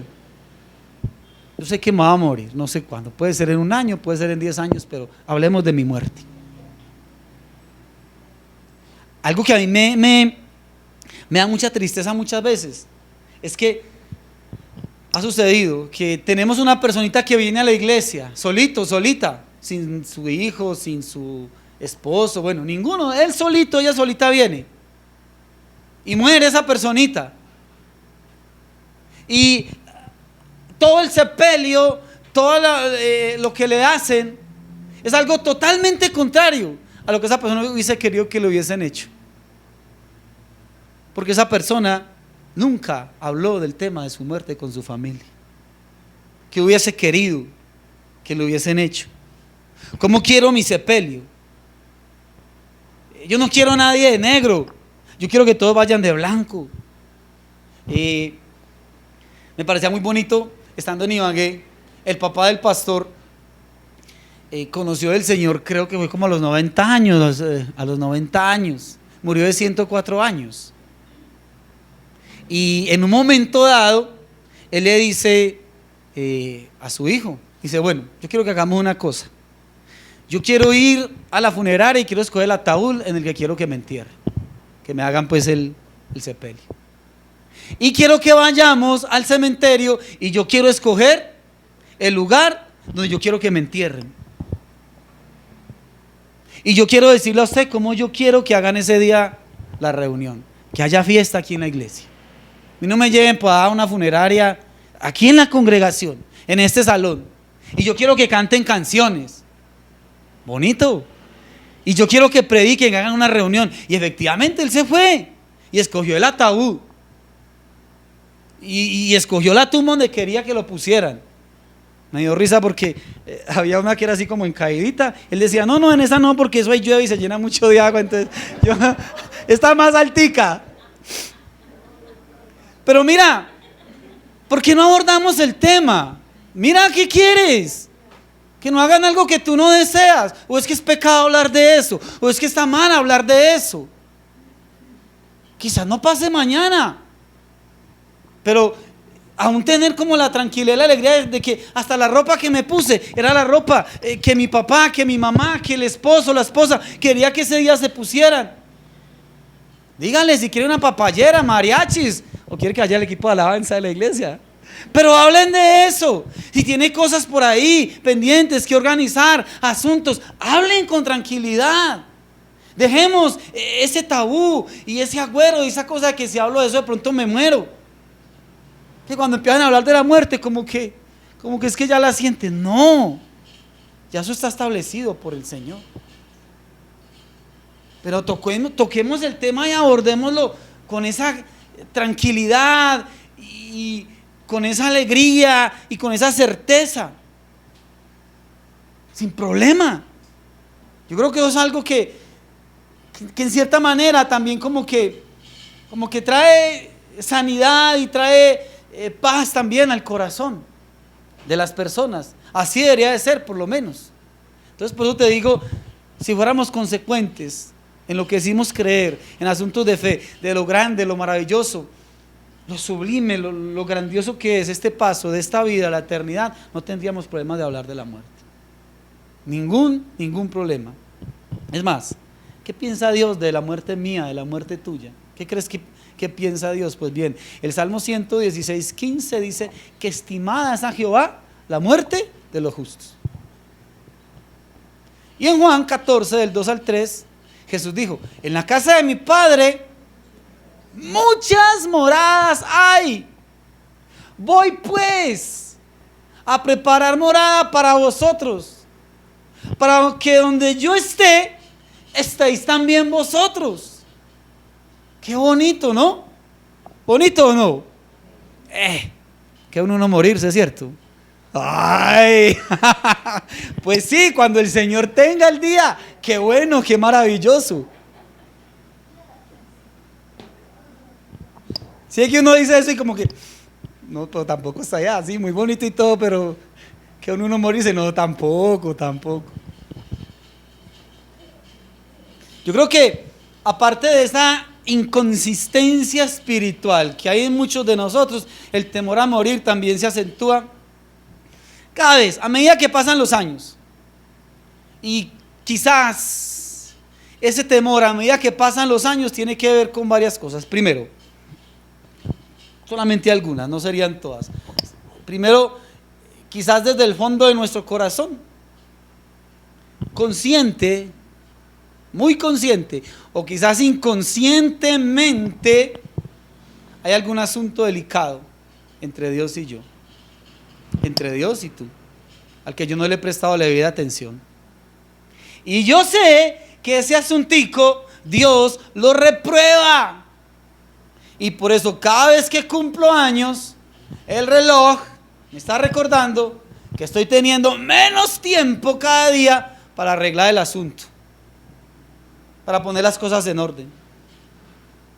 [SPEAKER 2] yo sé que me voy a morir, no sé cuándo, puede ser en 1 año, puede ser en 10 años, pero hablemos de mi muerte. Algo que a mí me da mucha tristeza muchas veces es que ha sucedido que tenemos una personita que viene a la iglesia, solito, solita, sin su hijo, sin su esposo, bueno, ninguno, él solito, ella solita viene y muere esa personita. Y todo el sepelio, todo lo que le hacen es algo totalmente contrario a lo que esa persona hubiese querido que le hubiesen hecho. Porque esa persona nunca habló del tema de su muerte con su familia, que hubiese querido que lo hubiesen hecho. ¿Cómo quiero mi sepelio? Yo no quiero a nadie de negro, yo quiero que todos vayan de blanco. Me parecía muy bonito, estando en Ibagué, el papá del pastor conoció al Señor, creo que fue como a los 90 años, murió de 104 años. Y en un momento dado, él le dice a su hijo, dice, bueno, yo quiero que hagamos una cosa. Yo quiero ir a la funeraria y quiero escoger el ataúd en el que quiero que me entierren, que me hagan pues el sepelio. Y quiero que vayamos al cementerio y yo quiero escoger el lugar donde yo quiero que me entierren. Y yo quiero decirle a usted cómo yo quiero que hagan ese día la reunión, que haya fiesta aquí en la iglesia. Y no me lleven para una funeraria aquí en la congregación, en este salón. Y yo quiero que canten canciones. Bonito. Y yo quiero que prediquen, hagan una reunión. Y efectivamente él se fue y escogió el ataúd. Y escogió la tumba donde quería que lo pusieran. Me dio risa porque había una que era así como encaidita. Él decía, no, en esa no, porque eso ahí llueve y se llena mucho de agua. Entonces, está más altica. Pero mira, ¿por qué no abordamos el tema? Mira, ¿qué quieres? Que no hagan algo que tú no deseas. O es que es pecado hablar de eso. O es que está mal hablar de eso. Quizás no pase mañana. Pero aún tener como la tranquilidad y la alegría de que hasta la ropa que me puse era la ropa que mi papá, que mi mamá, que el esposo, la esposa quería que ese día se pusieran. Díganle si quiere una papayera, mariachis, o quiere que haya el equipo de alabanza de la iglesia. Pero hablen de eso. Si tiene cosas por ahí pendientes que organizar, asuntos, hablen con tranquilidad. Dejemos ese tabú y ese agüero y esa cosa de que si hablo de eso de pronto me muero. Que cuando empiezan a hablar de la muerte como que es que ya la sienten. No, ya eso está establecido por el Señor. Pero toquemos el tema y abordémoslo con esa tranquilidad y con esa alegría y con esa certeza, sin problema. Yo creo que eso es algo que en cierta manera también como que trae sanidad y trae paz también al corazón de las personas. Así debería de ser, por lo menos. Entonces, por eso te digo, si fuéramos consecuentes en lo que decimos creer, en asuntos de fe, de lo grande, lo maravilloso, lo sublime, lo grandioso que es este paso de esta vida a la eternidad, no tendríamos problemas de hablar de la muerte. Ningún problema. Es más, ¿qué piensa Dios de la muerte mía, de la muerte tuya? ¿Qué crees que piensa Dios? Pues bien, el Salmo 116:15 dice que estimada es a Jehová la muerte de los justos. Y en Juan 14, del 2 al 3, Jesús dijo, en la casa de mi Padre muchas moradas hay. Voy pues a preparar morada para vosotros, para que donde yo esté, estéis también vosotros. Qué bonito, ¿no? ¿Bonito o no? Que uno no morirse, ¿cierto? Ay, pues sí, cuando el Señor tenga el día, qué bueno, qué maravilloso. Si es que uno dice eso y como que, no, pero tampoco está allá, sí, muy bonito y todo, pero que uno no morirse, no, tampoco. Yo creo que aparte de esa inconsistencia espiritual que hay en muchos de nosotros, el temor a morir también se acentúa cada vez, a medida que pasan los años. Y quizás ese temor a medida que pasan los años tiene que ver con varias cosas. Primero, solamente algunas, no serían todas. Primero, quizás desde el fondo de nuestro corazón, consciente, muy consciente, o quizás inconscientemente, hay algún asunto delicado entre Dios y yo, entre Dios y tú, al que yo no le he prestado la debida atención. Y yo sé que ese asuntico Dios lo reprueba. Y por eso cada vez que cumplo años, el reloj me está recordando que estoy teniendo menos tiempo cada día para arreglar el asunto, para poner las cosas en orden.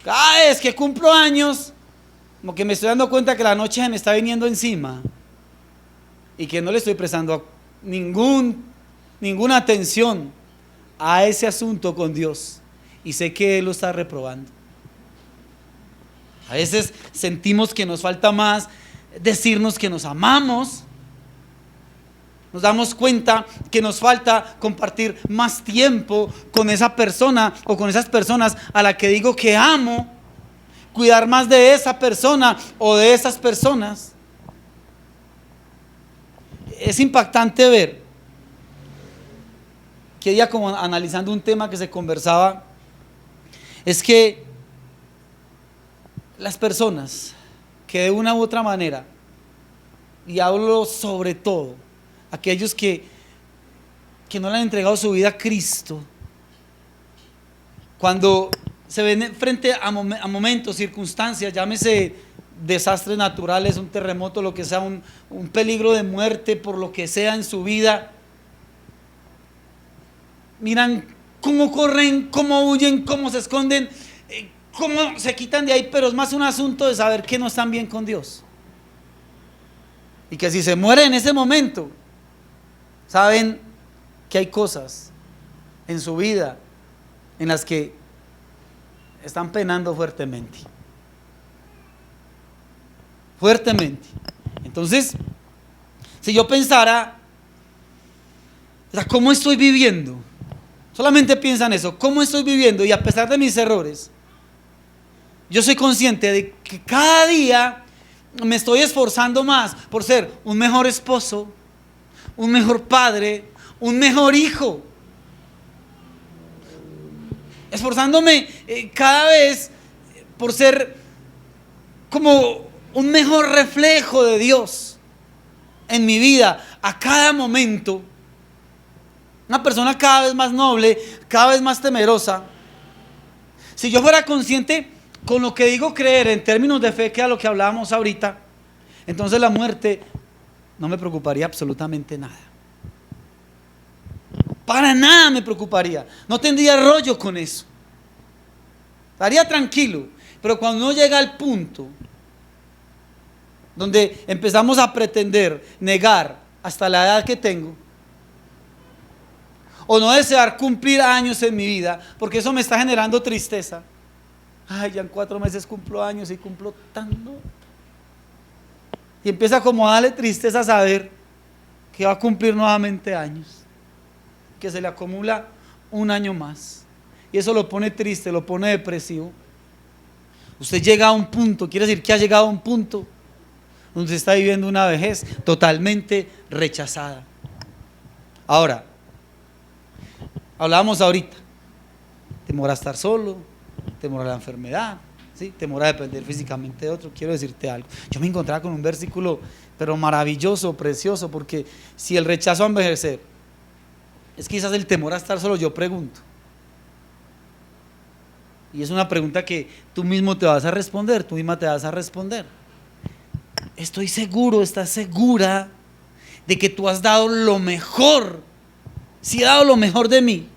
[SPEAKER 2] Cada vez que cumplo años, como que me estoy dando cuenta que la noche se me está viniendo encima y que no le estoy prestando ninguna atención a ese asunto con Dios, y sé que Él lo está reprobando. A veces sentimos que nos falta más decirnos que nos amamos. Nos damos cuenta que nos falta compartir más tiempo con esa persona o con esas personas a la que digo que amo. Cuidar más de esa persona o de esas personas. Es impactante ver que ella, como analizando un tema que se conversaba, es que las personas que de una u otra manera, y hablo sobre todo aquellos que no le han entregado su vida a Cristo, cuando se ven frente a momentos, circunstancias, llámese desastres naturales, un terremoto, lo que sea, un peligro de muerte por lo que sea en su vida, miran cómo corren, cómo huyen, cómo se esconden, cómo se quitan de ahí, pero es más un asunto de saber que no están bien con Dios. Y que si se muere en ese momento, saben que hay cosas en su vida en las que están penando fuertemente. Fuertemente. Entonces, si yo pensara, ¿cómo estoy viviendo? Solamente piensa en eso, ¿cómo estoy viviendo? Y a pesar de mis errores, yo soy consciente de que cada día me estoy esforzando más por ser un mejor esposo, un mejor padre, un mejor hijo. Esforzándome cada vez por ser como un mejor reflejo de Dios en mi vida, a cada momento. Una persona cada vez más noble, cada vez más temerosa. Si yo fuera consciente con lo que digo creer en términos de fe, que es a lo que hablábamos ahorita, entonces la muerte no me preocuparía absolutamente nada. Para nada me preocuparía. No tendría rollo con eso. Estaría tranquilo. Pero cuando uno llega al punto donde empezamos a pretender negar hasta la edad que tengo, o no desear cumplir años en mi vida, porque eso me está generando tristeza. Ay, ya en 4 meses cumplo años y cumplo tanto. Y empieza como a darle tristeza saber que va a cumplir nuevamente años, que se le acumula un año más, y eso lo pone triste, lo pone depresivo. Usted llega a un punto, quiere decir que ha llegado a un punto donde se está viviendo una vejez totalmente rechazada. Ahora, hablábamos ahorita, temor a estar solo, temor a la enfermedad, ¿sí? Temor a depender físicamente de otro. Quiero decirte algo, yo me encontraba con un versículo pero maravilloso, precioso, porque si el rechazo a envejecer es quizás el temor a estar solo, yo pregunto, y es una pregunta que tú mismo te vas a responder, tú misma te vas a responder: estoy seguro, estás segura de que tú has dado lo mejor, si he dado lo mejor de mí.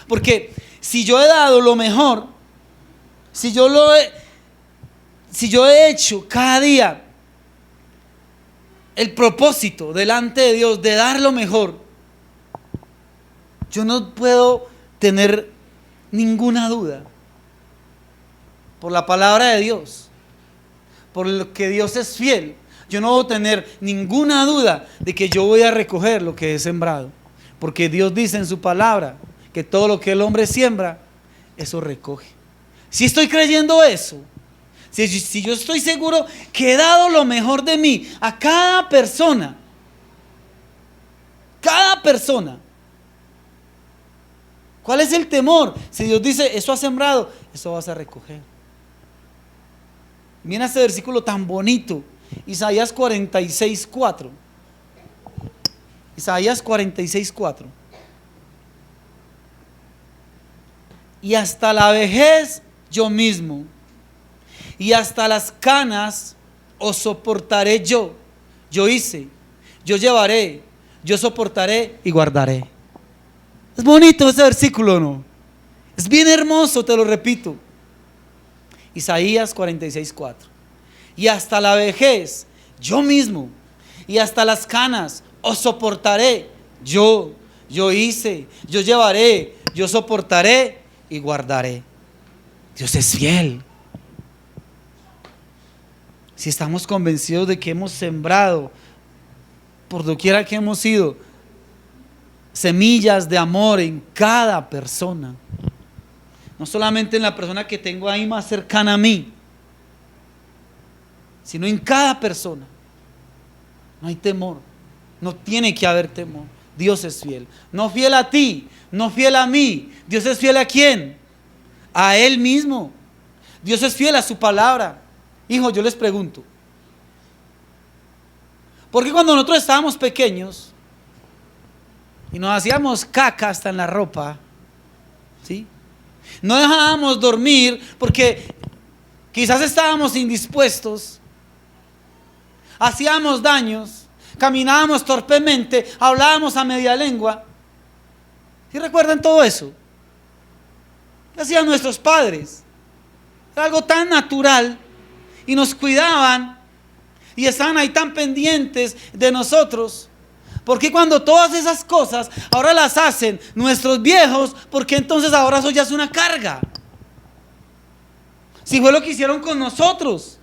[SPEAKER 2] Porque si yo he dado lo mejor, si yo he hecho cada día el propósito delante de Dios de dar lo mejor, yo no puedo tener ninguna duda, por la palabra de Dios, por lo que Dios es fiel, yo no voy a tener ninguna duda de que yo voy a recoger lo que he sembrado, porque Dios dice en su palabra que todo lo que el hombre siembra, eso recoge. Si estoy creyendo eso, si yo estoy seguro que he dado lo mejor de mí a cada persona, ¿cuál es el temor? Si Dios dice, eso has sembrado, eso vas a recoger. Mira este versículo tan bonito, Isaías 46:4. Isaías 46:4. Y hasta la vejez yo mismo, y hasta las canas os soportaré yo. Yo hice, yo llevaré, yo soportaré y guardaré. Es bonito ese versículo, ¿no? Es bien hermoso, te lo repito. Isaías 46:4. Y hasta la vejez yo mismo, y hasta las canas os soportaré. Yo hice, yo llevaré, yo soportaré y guardaré. Dios es fiel. si estamos convencidos de que hemos sembrado, por doquiera que hemos ido, semillas de amor en cada persona, no solamente en la persona que tengo ahí más cercana a mí, sino en cada persona, no hay temor, no tiene que haber temor. Dios es fiel, no fiel a ti, no fiel a mí. Dios es fiel ¿a quién? A Él mismo. Dios es fiel a su palabra. Hijo, yo les pregunto, ¿por qué cuando nosotros estábamos pequeños y nos hacíamos caca hasta en la ropa, ¿sí?, no dejábamos dormir porque quizás estábamos indispuestos, hacíamos daños, caminábamos torpemente, hablábamos a media lengua? ¿Sí recuerdan todo eso? ¿Qué hacían nuestros padres? Era algo tan natural y nos cuidaban y estaban ahí tan pendientes de nosotros. ¿Por qué cuando todas esas cosas ahora las hacen nuestros viejos? Porque entonces ahora eso ya es una carga. Si fue lo que hicieron con nosotros.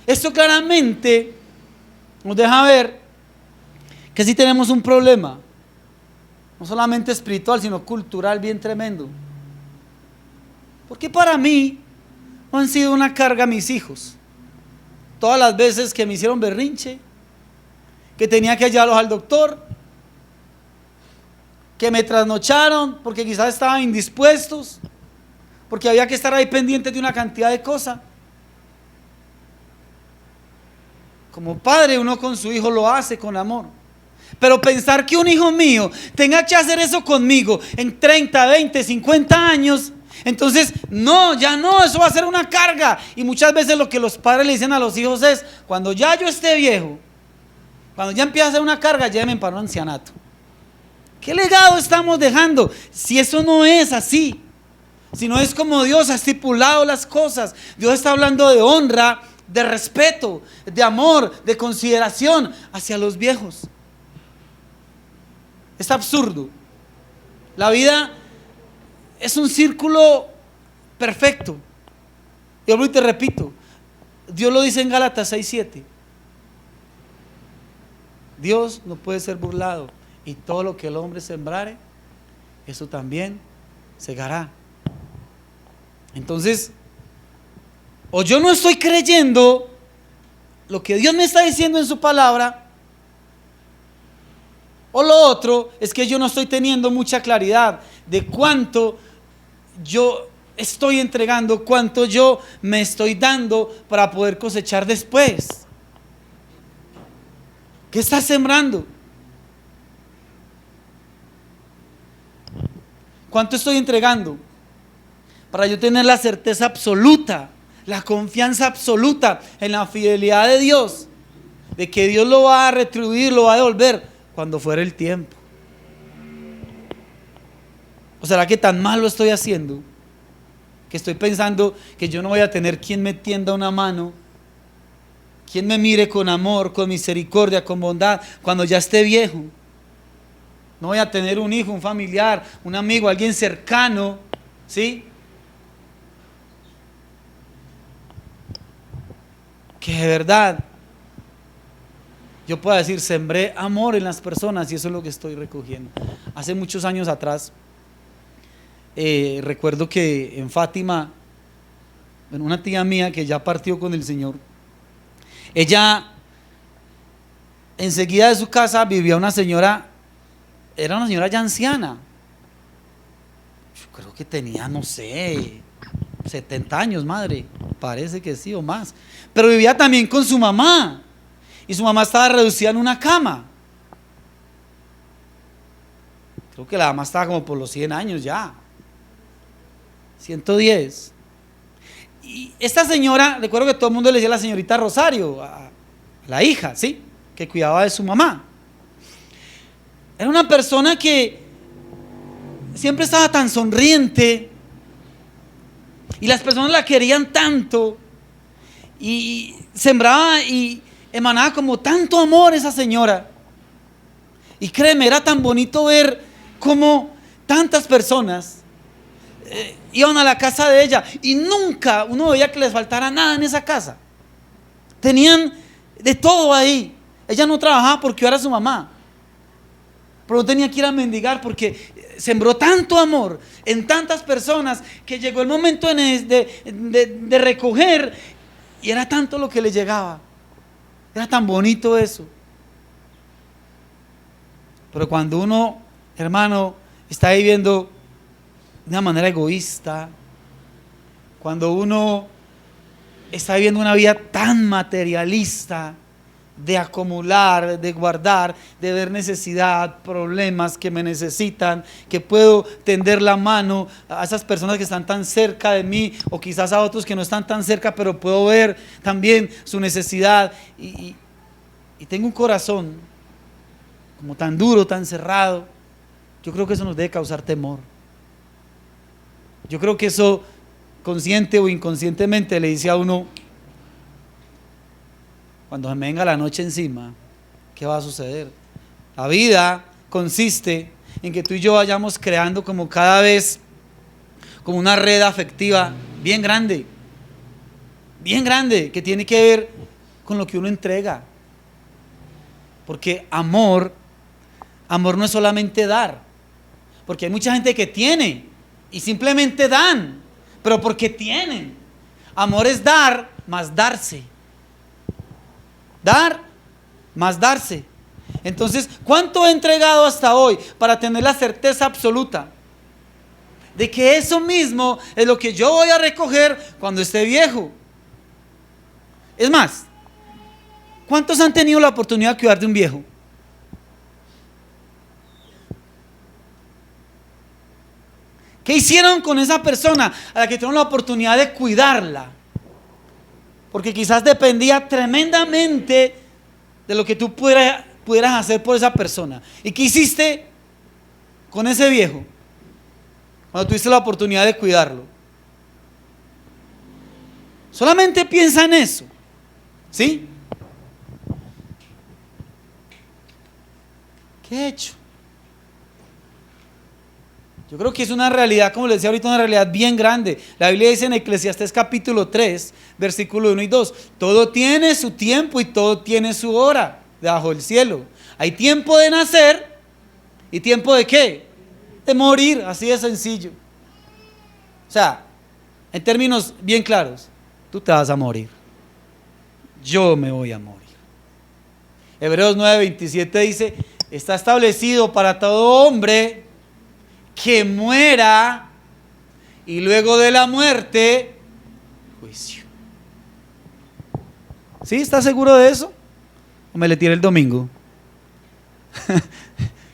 [SPEAKER 2] Esto claramente nos deja ver que sí tenemos un problema, no solamente espiritual, sino cultural bien tremendo. Porque para mí no han sido una carga mis hijos. Todas las veces que me hicieron berrinche, que tenía que llevarlos al doctor, que me trasnocharon porque quizás estaban indispuestos, porque había que estar ahí pendientes de una cantidad de cosas. Como padre, uno con su hijo lo hace con amor. Pero pensar que un hijo mío tenga que hacer eso conmigo en 30, 20, 50 años, entonces no, ya no, eso va a ser una carga. Y muchas veces lo que los padres le dicen a los hijos es: cuando ya yo esté viejo, cuando ya empiece a ser una carga, llévenme para un ancianato. ¿Qué legado estamos dejando? Si eso no es así, si no es como Dios ha estipulado las cosas. Dios está hablando de honra, de respeto, de amor, de consideración hacia los viejos. Es absurdo. La vida es un círculo perfecto. Yo te repito, Dios lo dice en Gálatas 6:7. Dios no puede ser burlado, y todo lo que el hombre sembrare, eso también segará. Entonces, o yo no estoy creyendo lo que Dios me está diciendo en su palabra, o lo otro es que yo no estoy teniendo mucha claridad de cuánto yo estoy entregando, cuánto yo me estoy dando para poder cosechar después. ¿Qué estás sembrando? ¿Cuánto estoy entregando? Para yo tener la certeza absoluta, la confianza absoluta en la fidelidad de Dios, de que Dios lo va a retribuir, lo va a devolver cuando fuera el tiempo. ¿O será que tan mal lo estoy haciendo que estoy pensando que yo no voy a tener quien me tienda una mano, quien me mire con amor, con misericordia, con bondad cuando ya esté viejo? No voy a tener un hijo, un familiar, un amigo, alguien cercano, ¿sí?, que de verdad yo pueda decir: sembré amor en las personas, y eso es lo que estoy recogiendo. Hace muchos años atrás, recuerdo que en Fátima, una tía mía que ya partió con el Señor, ella, enseguida de su casa vivía una señora, era una señora ya anciana, yo creo que tenía, no sé, 70 años, madre, parece que sí o más, pero vivía también con su mamá, y su mamá estaba reducida en una cama. Creo que la mamá estaba como por los 100 años ya, 110. Y esta señora, recuerdo que todo el mundo le decía la señorita Rosario, a la hija, ¿sí?, que cuidaba de su mamá. Era una persona que siempre estaba tan sonriente, y las personas la querían tanto, y sembraba y emanaba como tanto amor esa señora. Y créeme, era tan bonito ver cómo tantas personas iban a la casa de ella y nunca uno veía que les faltara nada en esa casa. Tenían de todo ahí. Ella no trabajaba porque era su mamá, pero no tenía que ir a mendigar porque sembró tanto amor en tantas personas que llegó el momento de recoger, y era tanto lo que le llegaba. Era tan bonito eso. Pero cuando uno, hermano, está viviendo de una manera egoísta, cuando uno está viviendo una vida tan materialista, de acumular, de guardar, de ver necesidad, problemas que me necesitan, que puedo tender la mano a esas personas que están tan cerca de mí, o quizás a otros que no están tan cerca, pero puedo ver también su necesidad, y tengo un corazón como tan duro, tan cerrado. Yo creo que eso nos debe causar temor. Yo creo que eso, consciente o inconscientemente, le dice a uno: cuando me venga la noche encima, ¿qué va a suceder? La vida consiste en que tú y yo vayamos creando como cada vez como una red afectiva bien grande, que tiene que ver con lo que uno entrega. Porque amor no es solamente dar, porque hay mucha gente que tiene y simplemente dan, pero porque tienen. Amor es dar más darse. Dar más darse. Entonces, ¿cuánto he entregado hasta hoy para tener la certeza absoluta de que eso mismo es lo que yo voy a recoger cuando esté viejo? Es más, ¿cuántos han tenido la oportunidad de cuidar de un viejo? ¿Qué hicieron con esa persona a la que tuvieron la oportunidad de cuidarla? Porque quizás dependía tremendamente de lo que tú pudieras hacer por esa persona. ¿Y qué hiciste con ese viejo cuando tuviste la oportunidad de cuidarlo? Solamente piensa en eso, ¿sí? ¿Qué he hecho? Yo creo que es una realidad, como les decía ahorita, una realidad bien grande. La Biblia dice en Eclesiastés capítulo 3, versículo 1 y 2: todo tiene su tiempo y todo tiene su hora debajo del cielo. Hay tiempo de nacer y tiempo de ¿qué? De morir, así de sencillo. O sea, en términos bien claros, tú te vas a morir. Yo me voy a morir. Hebreos 9:27 dice: está establecido para todo hombre que muera, y luego de la muerte, juicio. ¿Sí? ¿Estás seguro de eso? ¿O me le tiré el domingo?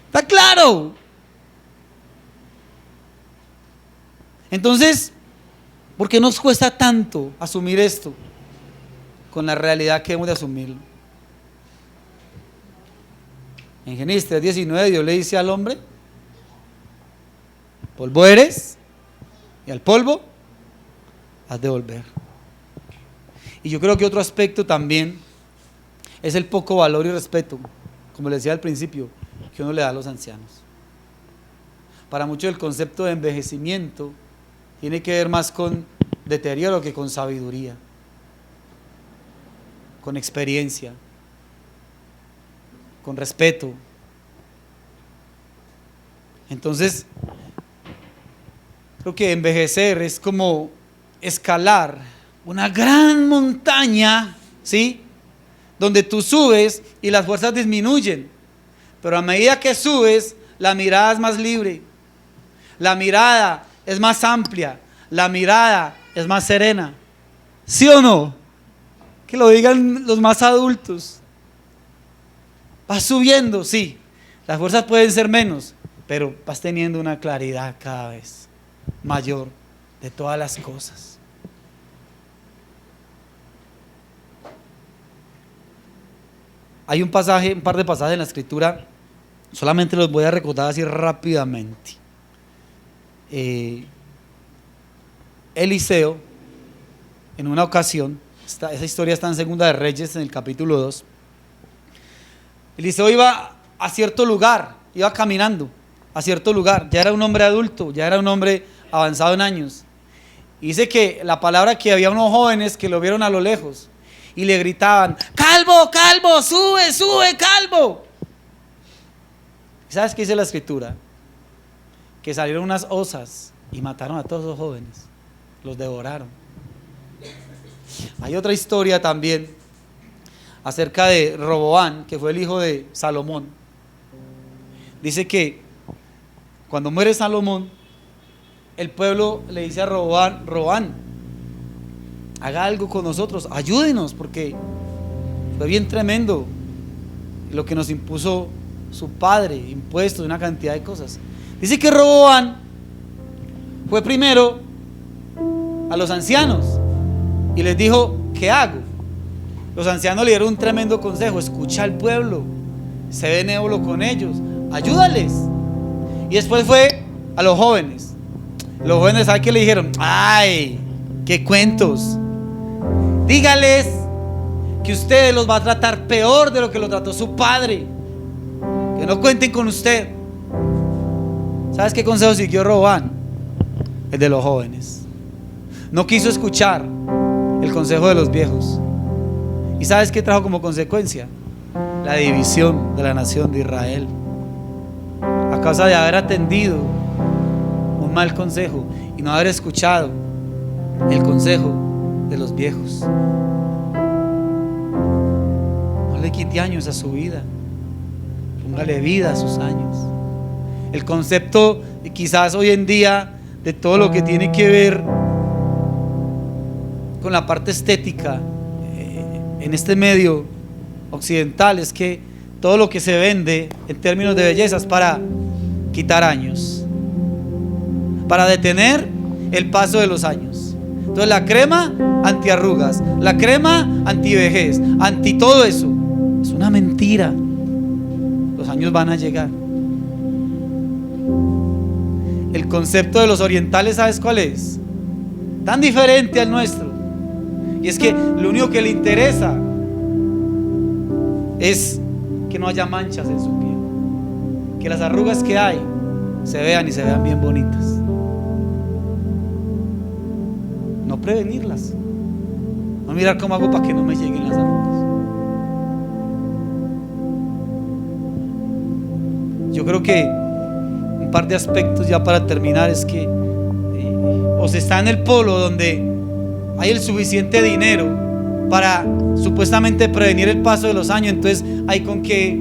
[SPEAKER 2] ¿Está claro? Entonces, ¿por qué nos cuesta tanto asumir esto con la realidad que hemos de asumirlo? En Génesis 3:19 Dios le dice al hombre: polvo eres y al polvo has de volver. Y yo creo que otro aspecto también es el poco valor y respeto, como les decía al principio, que uno le da a los ancianos. Para muchos el concepto de envejecimiento tiene que ver más con deterioro que con sabiduría, con experiencia, con respeto. Entonces, creo que envejecer es como escalar una gran montaña, ¿sí? Donde tú subes y las fuerzas disminuyen, pero a medida que subes, la mirada es más libre, la mirada es más amplia, la mirada es más serena. ¿Sí o no? Que lo digan los más adultos. Vas subiendo, sí, las fuerzas pueden ser menos, pero vas teniendo una claridad cada vez mayor de todas las cosas. Hay un par de pasajes en la Escritura, solamente los voy a recordar así rápidamente. Eliseo, en una ocasión, esa historia está en Segunda de Reyes, en el capítulo 2. Eliseo iba a cierto lugar, iba caminando a cierto lugar, ya era un hombre adulto, ya era un hombre avanzado en años. Y dice que la palabra, que había unos jóvenes que lo vieron a lo lejos y le gritaban: calvo, calvo, sube, sube, calvo. ¿Sabes qué dice la escritura? Que salieron unas osas y mataron a todos los jóvenes, los devoraron. Hay otra historia también acerca de Roboán, que fue el hijo de Salomón. Dice que cuando muere Salomón, el pueblo le dice a Roboán: Roboán, haga algo con nosotros, ayúdenos, porque fue bien tremendo lo que nos impuso su padre, impuestos, una cantidad de cosas. Dice que Roboán fue primero a los ancianos y les dijo: ¿qué hago? Los ancianos le dieron un tremendo consejo: escucha al pueblo, sé benévolo con ellos, ayúdales. Y después fue a los jóvenes. Los jóvenes, ¿saben qué le dijeron? ¡Ay, qué cuentos! Dígales que usted los va a tratar peor de lo que lo trató su padre, que no cuenten con usted. ¿Sabes qué consejo siguió Roboán? El de los jóvenes. No quiso escuchar el consejo de los viejos. ¿Y sabes qué trajo como consecuencia? La división de la nación de Israel, a causa de haber atendido un mal consejo y no haber escuchado el consejo de los viejos. No le quite años a su vida, póngale vida a sus años. El concepto quizás hoy en día de todo lo que tiene que ver con la parte estética en este medio occidental es que todo lo que se vende en términos de belleza es para quitar años, para detener el paso de los años. Entonces la crema antiarrugas, la crema antivejez, anti todo eso, es una mentira. Los años van a llegar. El concepto de los orientales, ¿sabes cuál es? Tan diferente al nuestro. Y es que lo único que le interesa es que no haya manchas en su piel, que las arrugas que hay se vean y se vean bien bonitas. No prevenirlas, no mirar cómo hago para que no me lleguen las arrugas. Yo creo que un par de aspectos ya para terminar es que o se está en el polo donde hay el suficiente dinero para supuestamente prevenir el paso de los años, entonces hay con qué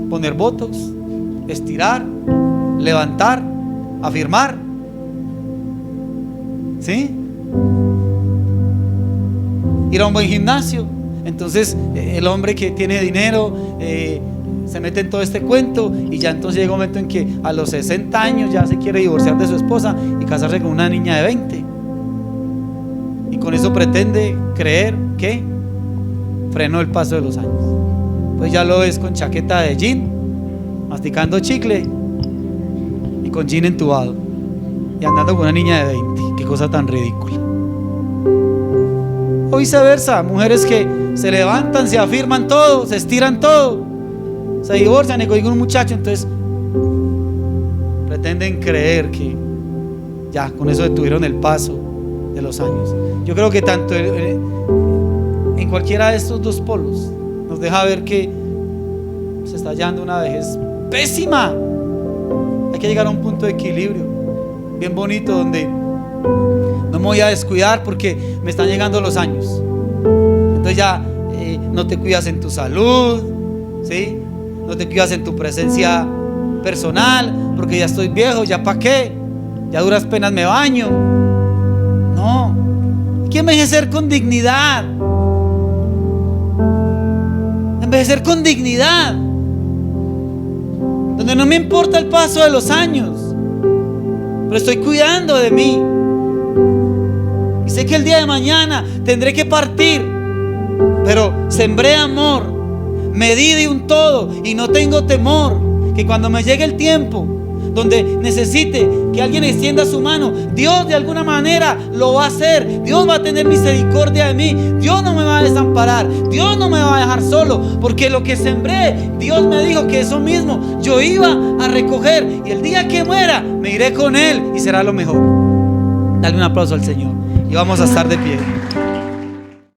[SPEAKER 2] poner botox, estirar, levantar, afirmar, ¿sí? Ir a un buen gimnasio. Entonces el hombre que tiene dinero se mete en todo este cuento y ya entonces llega un momento en que a los 60 años ya se quiere divorciar de su esposa y casarse con una niña de 20, y con eso pretende creer que frenó el paso de los años. Pues ya lo ves con chaqueta de jean, masticando chicle y con jean entubado y andando con una niña de 20. Qué cosa tan ridícula. O viceversa, mujeres que se levantan, se afirman todo, se estiran todo, se divorcian y con un muchacho, entonces pretenden creer que ya con eso detuvieron el paso de los años. Yo creo que tanto en cualquiera de estos dos polos nos deja ver que se está hallando una vejez pésima. Hay que llegar a un punto de equilibrio bien bonito donde no me voy a descuidar porque me están llegando los años. Entonces ya no te cuidas en tu salud, ¿sí? No te cuidas en tu presencia personal porque ya estoy viejo, ya para qué, ya a duras penas me baño. No, hay que envejecer con dignidad. Envejecer con dignidad, donde no me importa el paso de los años, pero estoy cuidando de mí. Y sé que el día de mañana tendré que partir, pero sembré amor, me di de un todo y no tengo temor que cuando me llegue el tiempo donde necesite que alguien extienda su mano, Dios de alguna manera lo va a hacer. Dios va a tener misericordia de mí. Dios no me va a desamparar. Dios no me va a dejar solo, porque lo que sembré, Dios me dijo que eso mismo yo iba a recoger, y el día que muera me iré con Él y será lo mejor. Dale un aplauso al Señor y vamos a estar de pie.